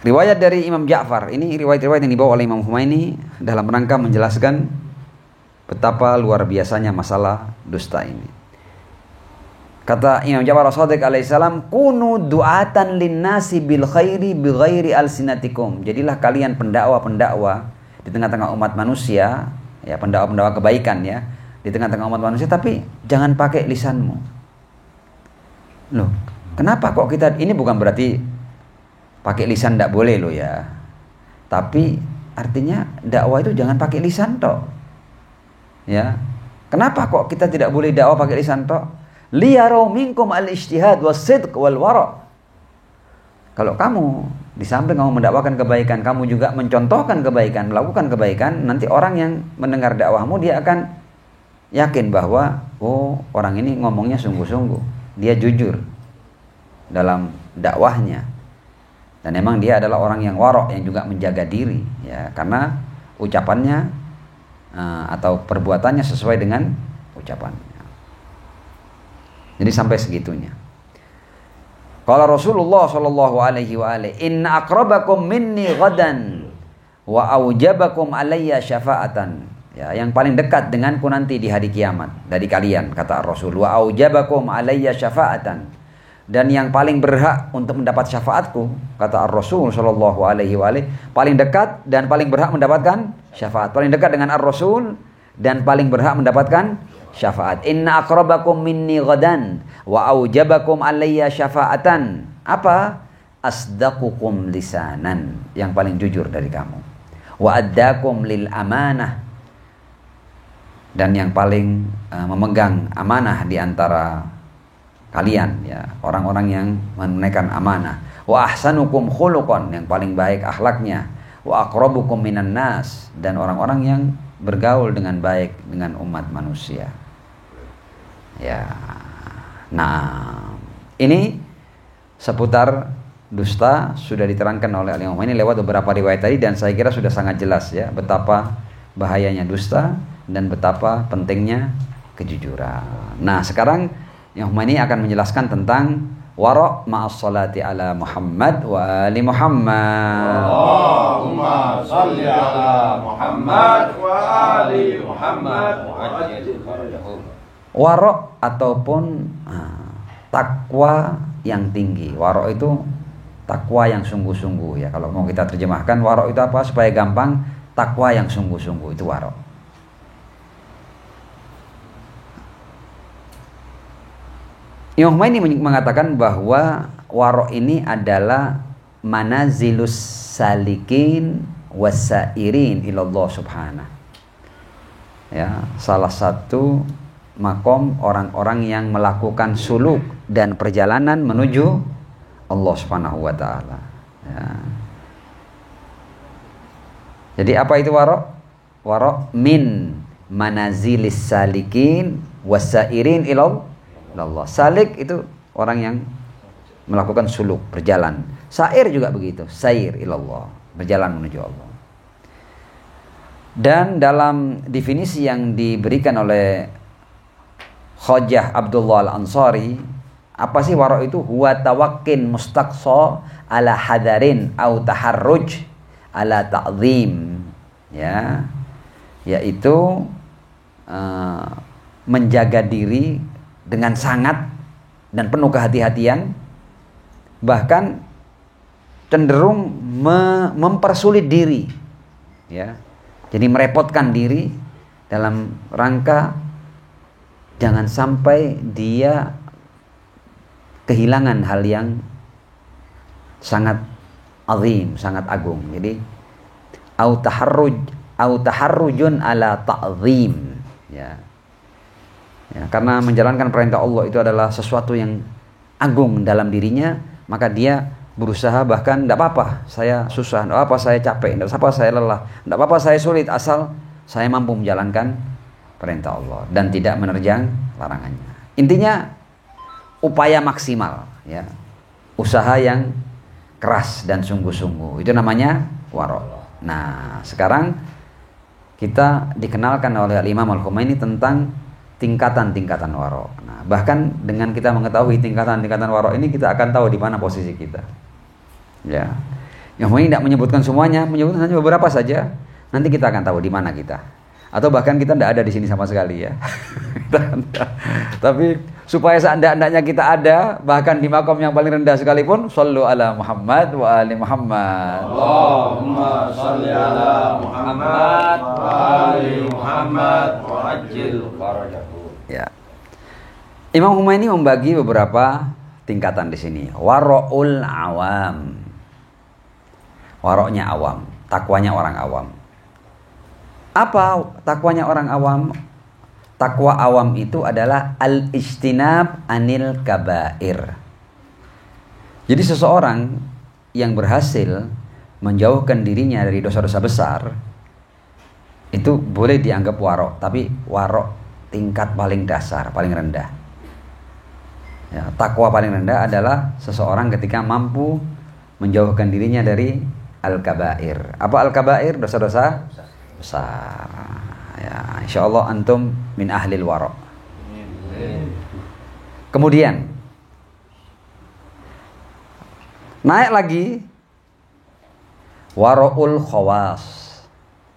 Riwayat dari Imam Ja'far, ini riwayat-riwayat yang dibawa oleh Imam Humaini dalam rangka menjelaskan betapa luar biasanya masalah dusta ini. Kata Imam Ja'far As-Shadiq alaihissalam, kunu du'atan linnasi bil khairi bi ghairi alsinatikum. Jadilah kalian pendakwa-pendakwa di tengah-tengah umat manusia, ya, pendakwa-pendakwa kebaikan, ya, di tengah-tengah umat manusia, tapi jangan pakai lisanmu. Loh, kenapa kok kita, ini bukan berarti pakai lisan tidak boleh loh, ya. Tapi artinya dakwah itu jangan pakai lisan toh. Ya. Kenapa kok kita tidak boleh dakwah pakai lisan toh? Liyarau minkum al-ijtihad was-sidq wal-wara'. Kalau kamu di samping kamu mendakwakan kebaikan, kamu juga mencontohkan kebaikan, melakukan kebaikan, nanti orang yang mendengar dakwahmu dia akan yakin bahwa oh, orang ini ngomongnya sungguh-sungguh, dia jujur dalam dakwahnya. Dan memang dia adalah orang yang wara', yang juga menjaga diri, ya, karena ucapannya atau perbuatannya sesuai dengan ucapannya. Jadi sampai segitunya. Qala Rasulullah sallallahu alaihi wa alihi, inna aqrabakum minni ghadan wa aujabakum alayya syafa'atan. Ya, yang paling dekat denganku nanti di hari kiamat dari kalian, kata Rasul, wa aujabakum alayya syafa'atan. Dan yang paling berhak untuk mendapat syafaatku, kata Ar-Rasul sallallahu alaihi wa alihi, paling dekat dan paling berhak mendapatkan syafaat. Paling dekat dengan Ar-Rasul dan paling berhak mendapatkan syafaat. Inna aqrabakum minni ghadan wa aujabakum alayya syafa'atan. Apa? Asdaqukum lisanan, yang paling jujur dari kamu. Wa addakum lil amanah, dan yang paling memegang amanah di antara kalian, ya, orang-orang yang menunaikan amanah. Wa ahsanukum khuluqan, yang paling baik akhlaknya. Wa aqrabukum minan nas, dan orang-orang yang bergaul dengan baik dengan umat manusia. Ya. Nah, ini seputar dusta sudah diterangkan oleh Imam ini lewat beberapa riwayat tadi, dan saya kira sudah sangat jelas, ya, betapa bahayanya dusta dan betapa pentingnya kejujuran. Nah, sekarang Imam ini akan menjelaskan tentang wara' ma'as salati ala Muhammad wa ali Muhammad. Allahumma salli ala Muhammad wa ali Muhammad. Wara' ataupun takwa yang tinggi. Wara' itu takwa yang sungguh-sungguh, ya. Kalau mau kita terjemahkan wara' itu apa supaya gampang, takwa yang sungguh-sungguh itu wara'. Imam ini mengatakan bahwa wara' ini adalah manazilus salikin wasairin ilallah subhanahu. Ya, salah satu makom orang-orang yang melakukan suluk dan perjalanan menuju Allah Subhanahu wa taala. Ya. Jadi apa itu wara'? Wara' min manazilis salikin wasairin ilallah. Salik itu orang yang melakukan suluk, berjalan. Sair juga begitu, sair ilallah, berjalan menuju Allah. Dan dalam definisi yang diberikan oleh Khojah Abdullah Al-Ansari, apa sih waro itu? Huwa tawakkin mustaqsa ala hadarin au taharruj ala ta'zim, ya, yaitu menjaga diri dengan sangat dan penuh kehati-hatian, bahkan cenderung mempersulit diri, ya, jadi merepotkan diri dalam rangka jangan sampai dia kehilangan hal yang sangat azim, sangat agung. Jadi au taharrujun ala ta'zim, ya. Ya, karena menjalankan perintah Allah itu adalah sesuatu yang agung dalam dirinya, maka dia berusaha, bahkan tidak apa-apa saya susah, tidak apa saya capek, tidak apa saya lelah, tidak apa saya sulit, asal saya mampu menjalankan perintah Allah dan tidak menerjang larangannya. Intinya upaya maksimal, ya, usaha yang keras dan sungguh-sungguh, itu namanya waro. Nah, sekarang kita dikenalkan oleh Imam Al-Khomeini tentang tingkatan-tingkatan waro. Nah, bahkan dengan kita mengetahui tingkatan-tingkatan waro ini, kita akan tahu di mana posisi kita. Ya, yang ini tidak menyebutkan semuanya, menyebutkan hanya beberapa saja. Nanti kita akan tahu di mana kita. Atau bahkan kita tidak ada di sini sama sekali, ya. Tapi supaya seandainya kita ada, bahkan di makom yang paling rendah sekalipun, shollu ala Muhammad wa ali Muhammad. Allahumma sholli ala Muhammad wa ali Muhammad wa ajil farajahu. Ya. Imam Khomeini membagi beberapa tingkatan di sini. Waro'ul awam. Waroknya awam, takwanya orang awam. Apa takwanya orang awam? Takwa awam itu adalah al-ijtinab anil kabair. Jadi seseorang yang berhasil menjauhkan dirinya dari dosa-dosa besar, itu boleh dianggap warok, tapi warok tingkat paling dasar, paling rendah. Ya, takwa paling rendah adalah seseorang ketika mampu menjauhkan dirinya dari al-kabair. Apa al-kabair? Dosa-dosa besar. Ya, insyaallah antum min ahlil wara. Kemudian naik lagi waraul khawas.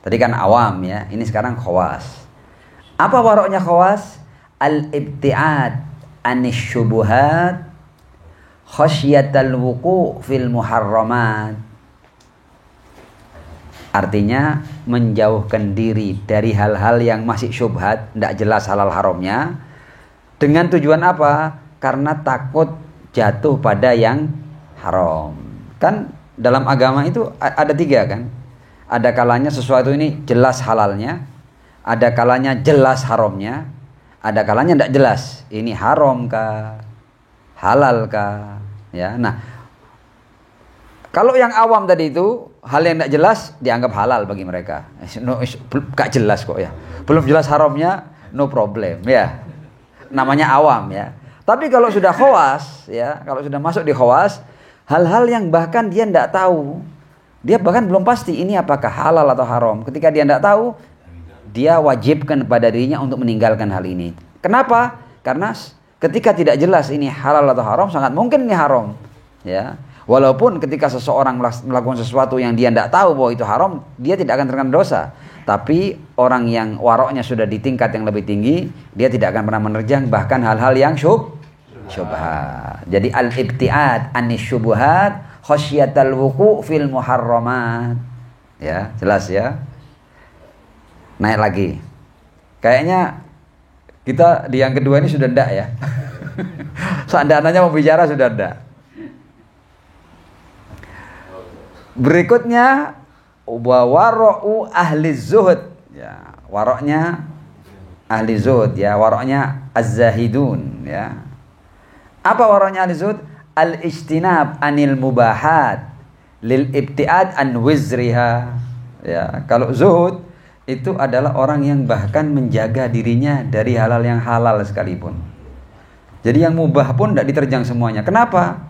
Tadi kan awam, ya, ini sekarang khawas. Apa waroknya khawas? Al-ibtiad anis syubuhat khasyatal wuqu' fil muharramat. Artinya menjauhkan diri dari hal-hal yang masih syubhat, tidak jelas halal haramnya. Dengan tujuan apa? Karena takut jatuh pada yang haram. Kan dalam agama itu ada tiga, kan? Ada kalanya sesuatu ini jelas halalnya, ada kalanya jelas haramnya, ada kalanya tidak jelas. Ini haram kah? Halal kah? Ya, nah, kalau yang awam tadi itu, hal yang tidak jelas dianggap halal bagi mereka. Gak jelas kok, ya. Belum jelas haramnya, no problem, ya. Namanya awam, ya. Tapi kalau sudah khawas, ya, kalau sudah masuk di khawas, hal-hal yang bahkan dia tidak tahu, dia bahkan belum pasti ini apakah halal atau haram. Ketika dia tidak tahu, dia wajibkan pada dirinya untuk meninggalkan hal ini. Kenapa? Karena ketika tidak jelas ini halal atau haram, sangat mungkin ini haram, ya. Walaupun ketika seseorang melakukan sesuatu yang dia tidak tahu bahwa itu haram, dia tidak akan terkena dosa. Tapi orang yang waroknya sudah di tingkat yang lebih tinggi, dia tidak akan pernah menerjang bahkan hal-hal yang syubhat. Jadi al-ibtiad anis syubhat khasyatal wuqu' fil muharramat. Ya, jelas, ya. Naik lagi. Kayaknya kita di yang kedua ini sudah ndak, ya. Seandainya mau bicara sudah ndak. Berikutnya wara'u ahli zuhud, ya, waroknya ahli zuhud, ya, waroknya az-zahidun, ya. Apa waroknya ahli zuhud? Al-ijtinab anil mubahat lil ibtiad an wizriha, ya. Kalau zuhud itu adalah orang yang bahkan menjaga dirinya dari hal-hal yang halal sekalipun. Jadi yang mubah pun tidak diterjang semuanya. Kenapa?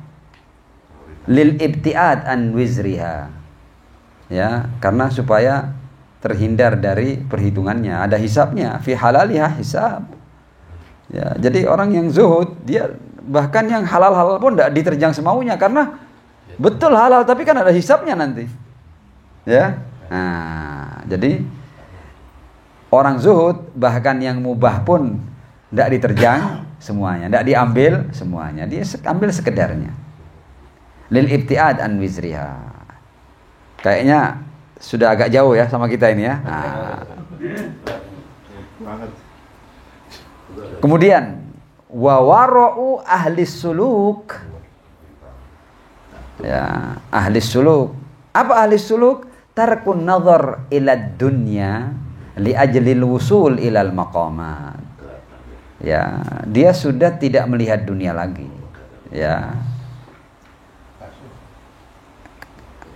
lil ibtiad an wizriha. Ya, karena supaya terhindar dari perhitungannya, ada hisabnya, fi halaliha hisab. Ya, jadi orang yang zuhud, dia bahkan yang halal-halal pun tidak diterjang semaunya karena betul halal tapi kan ada hisabnya nanti. Ya. Nah, jadi orang zuhud bahkan yang mubah pun tidak diterjang semuanya, tidak diambil semuanya, dia ambil sekedarnya. Lil ibtiad an wizriha. Kayaknya sudah agak jauh ya sama kita ini ya. Nah. Kemudian wa wara'u ahli suluk. Ya, ahli suluk. Apa ahli suluk? Tarkun nazar ila dunya li ajlil wusul ilal maqamat. Ya, dia sudah tidak melihat dunia lagi. Ya.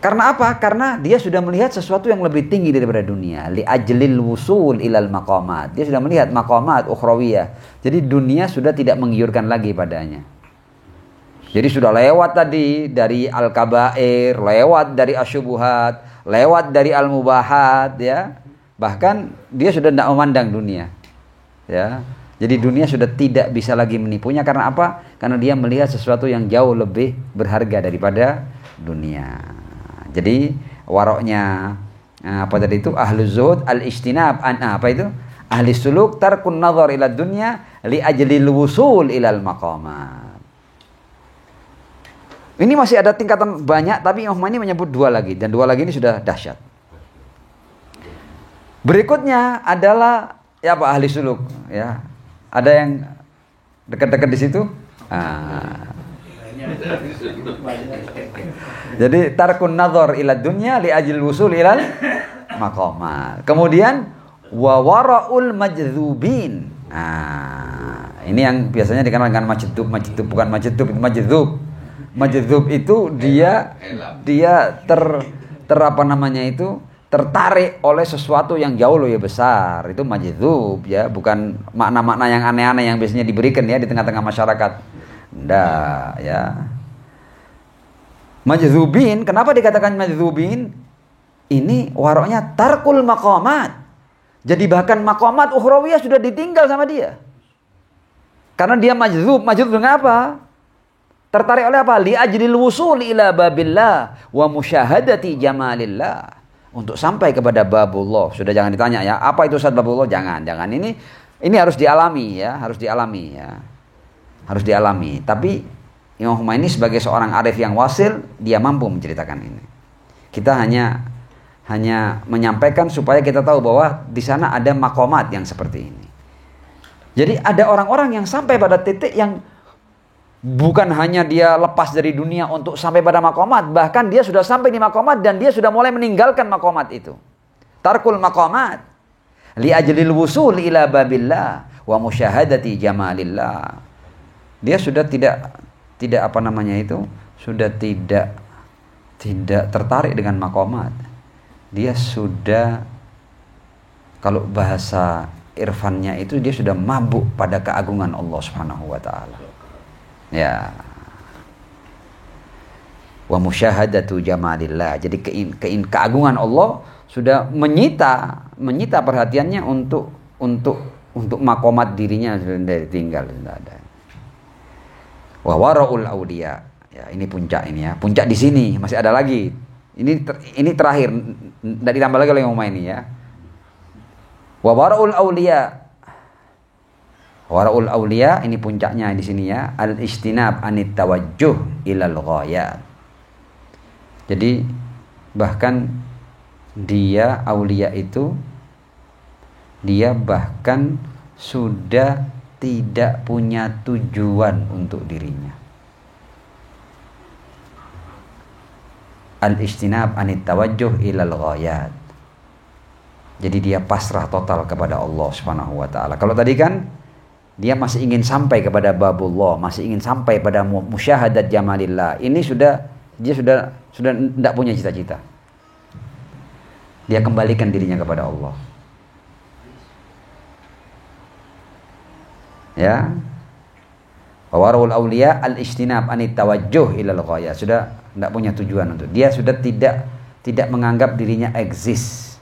Karena apa? Karena dia sudah melihat sesuatu yang lebih tinggi daripada dunia. Li ajlil wusul ilal maqamat. Dia sudah melihat maqamat ukhrawiyah. Jadi dunia sudah tidak menggiurkan lagi padanya. Jadi sudah lewat tadi dari al-kabair, lewat dari asyubuhat, lewat dari al-mubahat, ya. Bahkan dia sudah tidak memandang dunia. Ya. Jadi dunia sudah tidak bisa lagi menipunya karena apa? Karena dia melihat sesuatu yang jauh lebih berharga daripada dunia. Jadi waroknya apa tadi itu ahlu zuhud al-ijtinab an apa itu? Ahli suluk tarkun nazar ila dunya li ajlil wusul ilal maqamat. Ini masih ada tingkatan banyak tapi Imam ini menyebut dua lagi dan dua lagi ini sudah dahsyat. Berikutnya adalah ya apa ahli suluk ya. Ada yang dekat-dekat di situ? Jadi tarkun nazar ila dunya li ajlil wusul ilal maqamat. Kemudian wa wara'ul majdzubin. Ini yang biasanya dikenal dengan majdzub bukan majdzub itu majdzub. Majdzub itu dia apa namanya itu tertarik oleh sesuatu yang jauh lebih besar. Itu majdzub ya, bukan makna-makna yang aneh-aneh yang biasanya diberikan ya di tengah-tengah masyarakat. Nggak ya. Majdzubin, kenapa dikatakan majdzubin? Ini waroknya tarkul maqamat. Jadi bahkan maqamat ukhrawiyah sudah ditinggal sama dia. Karena dia majdzub dengan apa? Tertarik oleh apa? Li ajlil wusul ila babillah wa musyahadati jamalillah. Untuk sampai kepada babullah. Sudah jangan ditanya ya, apa itu Ustaz babullah? Jangan. Ini harus dialami ya, harus dialami. Tapi Imam Humaini sebagai seorang arif yang wasil, dia mampu menceritakan ini. Kita hanya menyampaikan supaya kita tahu bahwa di sana ada maqamat yang seperti ini. Jadi ada orang-orang yang sampai pada titik yang bukan hanya dia lepas dari dunia untuk sampai pada maqamat, bahkan dia sudah sampai di maqamat dan dia sudah mulai meninggalkan maqamat itu. Tarkul maqamat li ajlil wusul ila babillah wa musyahadati jamalillah. Dia sudah tidak apa namanya itu, sudah tidak tertarik dengan maqamat. Dia sudah, kalau bahasa irfannya itu, dia sudah mabuk pada keagungan Allah Subhanahu wa taala. Ya. Wa musyahadatu jamalillah. Jadi keagungan Allah sudah menyita perhatiannya untuk maqamat dirinya sudah ditinggal, sudah ada. Wa wara'ul auliya. Ya, ini puncak ini ya. Puncak di sini, masih ada lagi. Ini terakhir, tidak ditambah lagi oleh Imam ini ya. Wa wara'ul auliya. Wara'ul auliya ini puncaknya di sini ya. Al-ijtinab anit tawajjuh ilal ghayat. Jadi bahkan dia aulia itu dia bahkan sudah tidak punya tujuan untuk dirinya. Al-ijtinab anit tawajjuh ilal ghayat. Jadi dia pasrah total kepada Allah Subhanahu wa taala. Kalau tadi kan dia masih ingin sampai kepada babullah, masih ingin sampai pada musyahadat jamalillah. Ini dia sudah tidak punya cita-cita. Dia kembalikan dirinya kepada Allah. Ya. Warul auliya al-ijtinab anit tawajjuh ilal ghaya. Sudah tidak punya tujuan untuk. Dia sudah tidak menganggap dirinya eksis.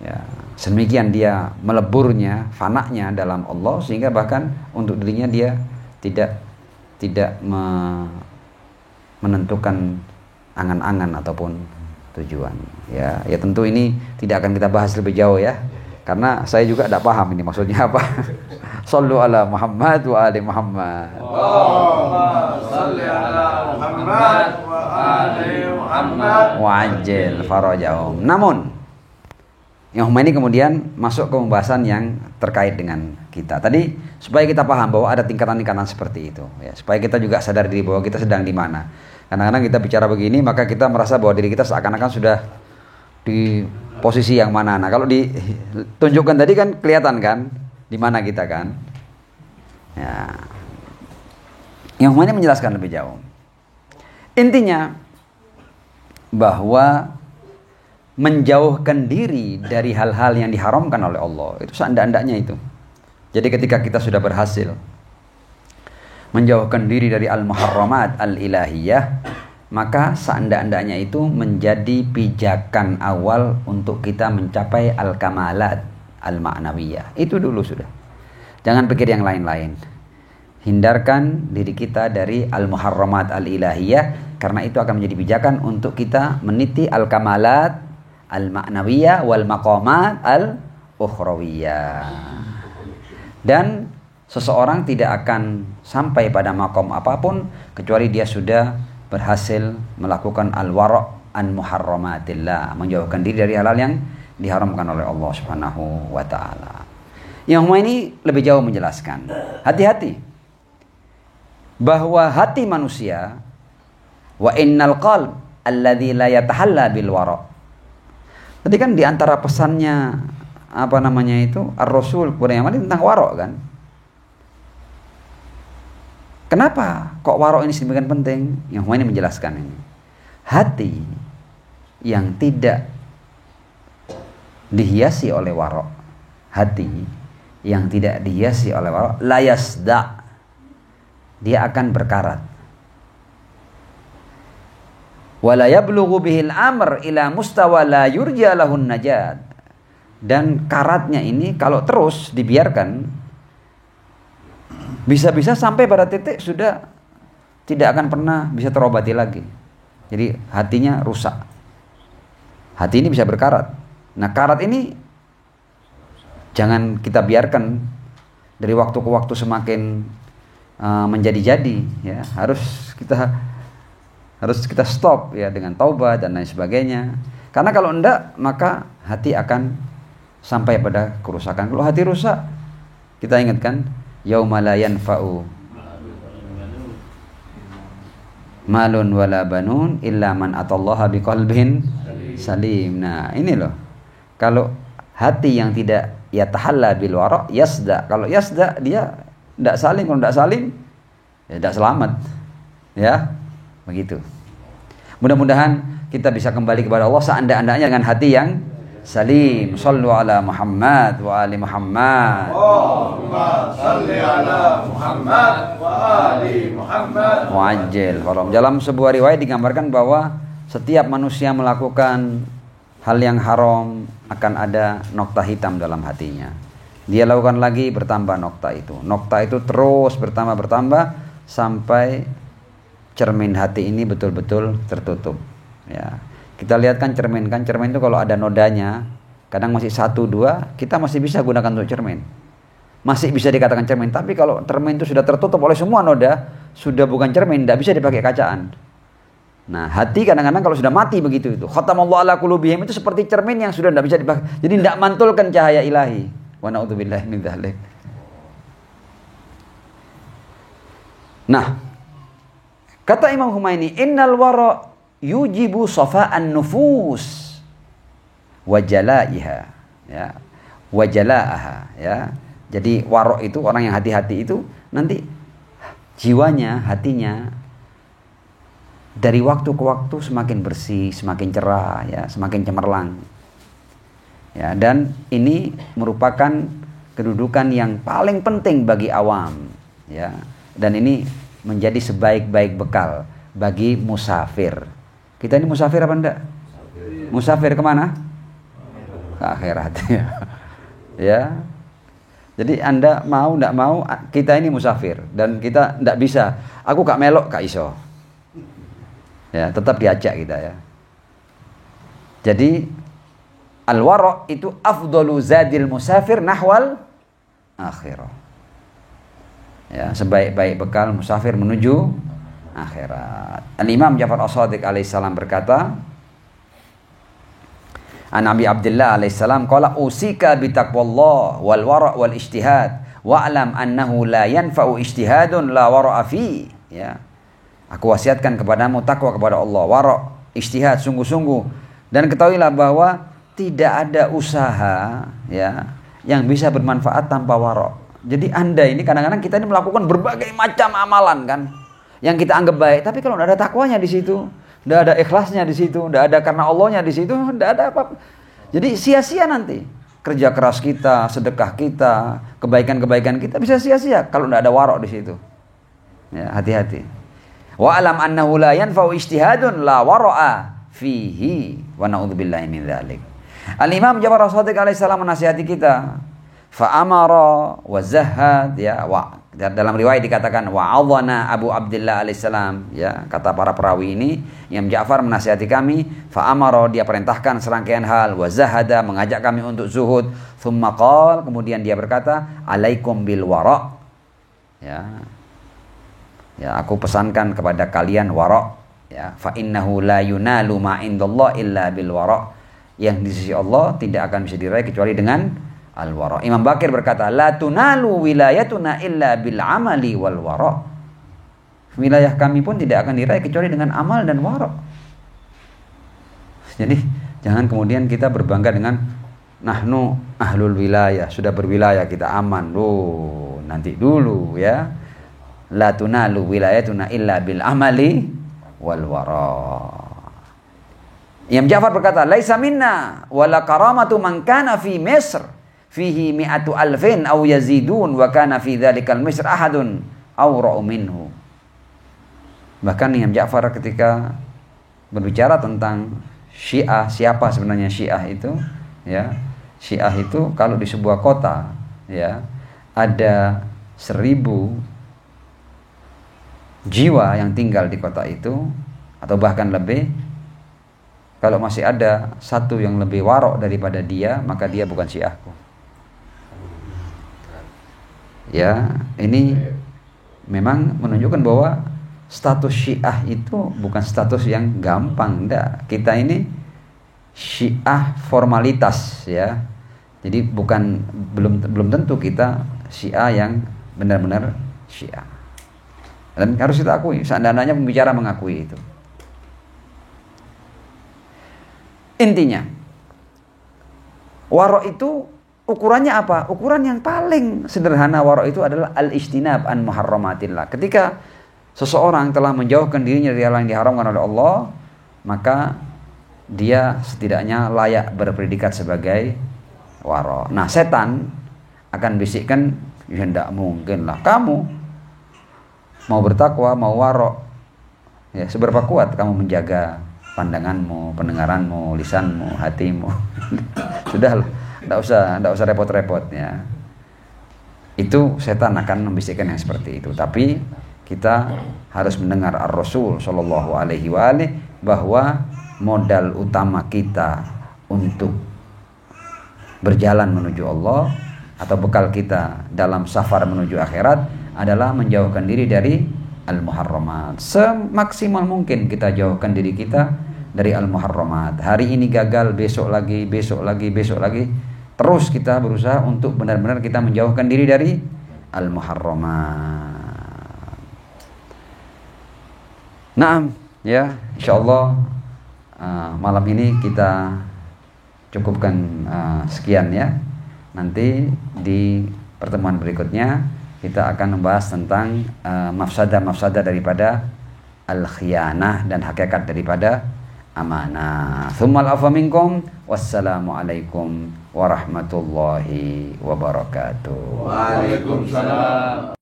Ya, sedemikian dia meleburnya, fananya dalam Allah sehingga bahkan untuk dirinya dia tidak menentukan angan-angan ataupun tujuan. Ya tentu ini tidak akan kita bahas lebih jauh ya. Karena saya juga tidak paham ini maksudnya apa. Sallu ala Muhammad wa ali Muhammad. Allahumma salli ala Muhammad wa ali Muhammad Wa ajil farajahum. Namun yang ini kemudian masuk ke pembahasan yang terkait dengan kita. Tadi supaya kita paham bahwa ada tingkatan-tingkatan seperti itu ya, supaya kita juga sadar diri bahwa kita sedang di mana. Kadang-kadang kita bicara begini maka kita merasa bahwa diri kita seakan-akan sudah di posisi yang mana. Nah, kalau ditunjukkan tadi kan kelihatan kan di mana kita kan. Ya. Yang ini menjelaskan lebih jauh. Intinya bahwa menjauhkan diri dari hal-hal yang diharamkan oleh Allah itu seanda-andanya itu. Jadi ketika kita sudah berhasil menjauhkan diri dari al-muharramat al-ilahiyah, maka seanda-andanya itu menjadi pijakan awal untuk kita mencapai al-kamalat al-ma'nawiyah. Itu dulu sudah. Jangan pikir yang lain-lain. Hindarkan diri kita dari al-muharramat al-ilahiyah, karena itu akan menjadi pijakan untuk kita meniti al-kamalat al-ma'nawiyah wal maqamat al-ukhrawiyah. Dan seseorang tidak akan sampai pada maqam apapun kecuali dia sudah berhasil melakukan al-wara' an muharramatillah, menjauhkan diri dari hal-hal yang diharamkan oleh Allah Subhanahu wa taala. Yang ini lebih jauh menjelaskan, hati-hati bahwa hati manusia wa innal qalb alladzi la yatahalla bil wara'. Tadi kan di antara pesannya Ar-Rasul kepada yang lain tentang wara' kan. Kenapa kok wara' ini sedemikian penting? Yang ini menjelaskan ini. Hati yang tidak dihiasi oleh wara', hati yang tidak dihiasi oleh wara', la yasda', dia akan berkarat. Wala yablughu bihil amr ila mustawa la yurja lahun najat. Dan karatnya ini kalau terus dibiarkan bisa-bisa sampai pada titik sudah tidak akan pernah bisa terobati lagi. Jadi hatinya rusak. Hati ini bisa berkarat. Nah, karat ini jangan kita biarkan dari waktu ke waktu semakin menjadi-jadi ya. Harus kita stop ya dengan taubat dan lain sebagainya. Karena kalau enggak maka hati akan sampai pada kerusakan. Kalau hati rusak, kita ingatkan yauma la yanfa'u malun wala banun illa man atallaha biqalbin salim. Nah, ini loh. Kalau hati yang tidak yatahalla bil wara' yasda. Kalau yasda dia tidak salim, kalau tidak salim ya tidak selamat. Ya. Begitu. Mudah-mudahan kita bisa kembali kepada Allah seanda-andanya dengan hati yang salim. Sallu ala Muhammad wa ali Muhammad. Allahumma salli ala Muhammad wa ali Muhammad. Muajjil. Dalam sebuah riwayat digambarkan bahwa setiap manusia melakukan hal yang haram akan ada nokta hitam dalam hatinya. Dia lakukan lagi, bertambah nokta itu. Nokta itu terus bertambah sampai cermin hati ini betul-betul tertutup. Ya, kita lihat kan cermin itu kalau ada nodanya, kadang masih 1-2, kita masih bisa gunakan untuk cermin. Masih bisa dikatakan cermin. Tapi kalau cermin itu sudah tertutup oleh semua noda, sudah bukan cermin, tidak bisa dipakai kacaan. Nah, hati kadang-kadang kalau sudah mati begitu itu. Khatamallahu ala qulubihim itu seperti cermin yang sudah tidak bisa dipakai. Jadi tidak mantulkan cahaya ilahi. Wa na'udzubillahi min dzalik. Nah, kata Imam Humaini, innal wara yujibu safa'an nufus wa jalaiha, ya. Wa jalaaha, ya. Jadi wara itu orang yang hati-hati itu nanti jiwanya, hatinya dari waktu ke waktu semakin bersih, semakin cerah, ya, semakin cemerlang. Ya, dan ini merupakan kedudukan yang paling penting bagi awam, ya. Dan ini menjadi sebaik-baik bekal bagi musafir. Kita ini musafir apa enggak? Musafir kemana? Ke akhirat. Ya. Jadi Anda mau enggak mau, kita ini musafir. Dan kita enggak bisa, aku gak melok gak iso. Ya, tetap diajak kita ya. Jadi al-wara' itu afdalu zadil musafir nahwal akhirah. Ya, sebaik-baik bekal musafir menuju akhirat. Al-Imam Ja'far As-Shadiq alaihissalam berkata, An Abi Abdullah alaihissalam qala usika bi taqwallah wal wara' wal ijtihad wa'lam annahu la yanfa'u ijtihadun la wara'a fi. Ya. Aku wasiatkan kepadamu takwa kepada Allah, wara', ijtihad, sungguh-sungguh. Dan ketahuilah bahwa tidak ada usaha ya yang bisa bermanfaat tanpa wara'. Jadi Anda ini kadang-kadang kita ini melakukan berbagai macam amalan kan yang kita anggap baik, tapi kalau tidak ada takwanya di situ, tidak ada ikhlasnya di situ, tidak ada karena Allahnya di situ, tidak ada apa. Jadi sia-sia nanti kerja keras kita, sedekah kita, kebaikan-kebaikan kita bisa sia-sia kalau tidak ada wara' di situ. Ya, hati-hati. Wa alam annahu la yanfa'u ijtihadun la wara'a fihi wa na'udzubillahi min dzalik. Al-Imam Ja'far As-Shadiq alaihissalam menasihati kita. Fa amara wa zahad ya wa dalam riwayat dikatakan wa'adhana Abu Abdullah alaihissalam ya, kata para perawi ini Imam Ja'far menasihati kami, fa amara, dia perintahkan serangkaian hal, wa zahada, mengajak kami untuk zuhud, thumma qala, kemudian dia berkata alaikum bil wara'. Ya, aku pesankan kepada kalian wara'. Ya, fa innahu la yunalu ma indallah illa bil wara'. Yang di sisi Allah tidak akan bisa diraih kecuali dengan al wara'. Imam Bakir berkata, la tunalu wilayatuna illa bil amali wal wara'. Wilayah kami pun tidak akan diraih kecuali dengan amal dan wara'. Jadi jangan kemudian kita berbangga dengan nahnu ahlul wilayah, sudah berwilayah kita aman. Loh, nanti dulu ya. La tunalu wilayatuna illa bil amali wal wara'. Imam Ja'far berkata, laisa minna wala karamatu man kana fi Misr fihi mi'atu alfin aw yazidun wa kana fi dzalikal Misr ahadun awra'u minhu. Bahkan Imam Ja'far ketika berbicara tentang Syiah, siapa sebenarnya Syiah itu? Ya, Syiah itu kalau di sebuah kota ya ada 1000 jiwa yang tinggal di kota itu atau bahkan lebih, kalau masih ada satu yang lebih warok daripada dia, maka dia bukan Syiahku. Ya, ini memang menunjukkan bahwa status Syiah itu bukan status yang gampang, enggak. Kita ini Syiah formalitas ya. Jadi belum tentu kita Syiah yang benar-benar Syiah. Dan harus kita akui, seandainya pembicara mengakui itu. Intinya, wara' itu ukurannya apa? Ukuran yang paling sederhana wara' itu adalah al-ijtinab an muharramatillah. Ketika seseorang telah menjauhkan dirinya dari hal yang diharamkan oleh Allah, maka dia setidaknya layak berpredikat sebagai wara'. Nah, setan akan bisikkan, ya tidak mungkin lah kamu mau bertakwa, mau wara', ya seberapa kuat kamu menjaga pandanganmu, pendengaranmu, lisanmu, hatimu. Sudahlah, enggak usah repot-repot ya. Itu setan akan membisikkan yang seperti itu. Tapi kita harus mendengar Ar-Rasul sallallahu alaihi wa alihi bahwa modal utama kita untuk berjalan menuju Allah atau bekal kita dalam safar menuju akhirat adalah menjauhkan diri dari al-muharramat. Semaksimal mungkin kita jauhkan diri kita dari al-muharramat. Hari ini gagal, besok lagi. Terus kita berusaha untuk benar-benar kita menjauhkan diri dari al-muharramat. Naam, ya, insyaallah malam ini kita cukupkan sekian ya. Nanti di pertemuan berikutnya kita akan membahas tentang mafsadah daripada al-khiyanah dan hakikat daripada amanah. Tsummal afa minkum. Wassalamualaikum warahmatullahi wabarakatuh. Waalaikumsalam.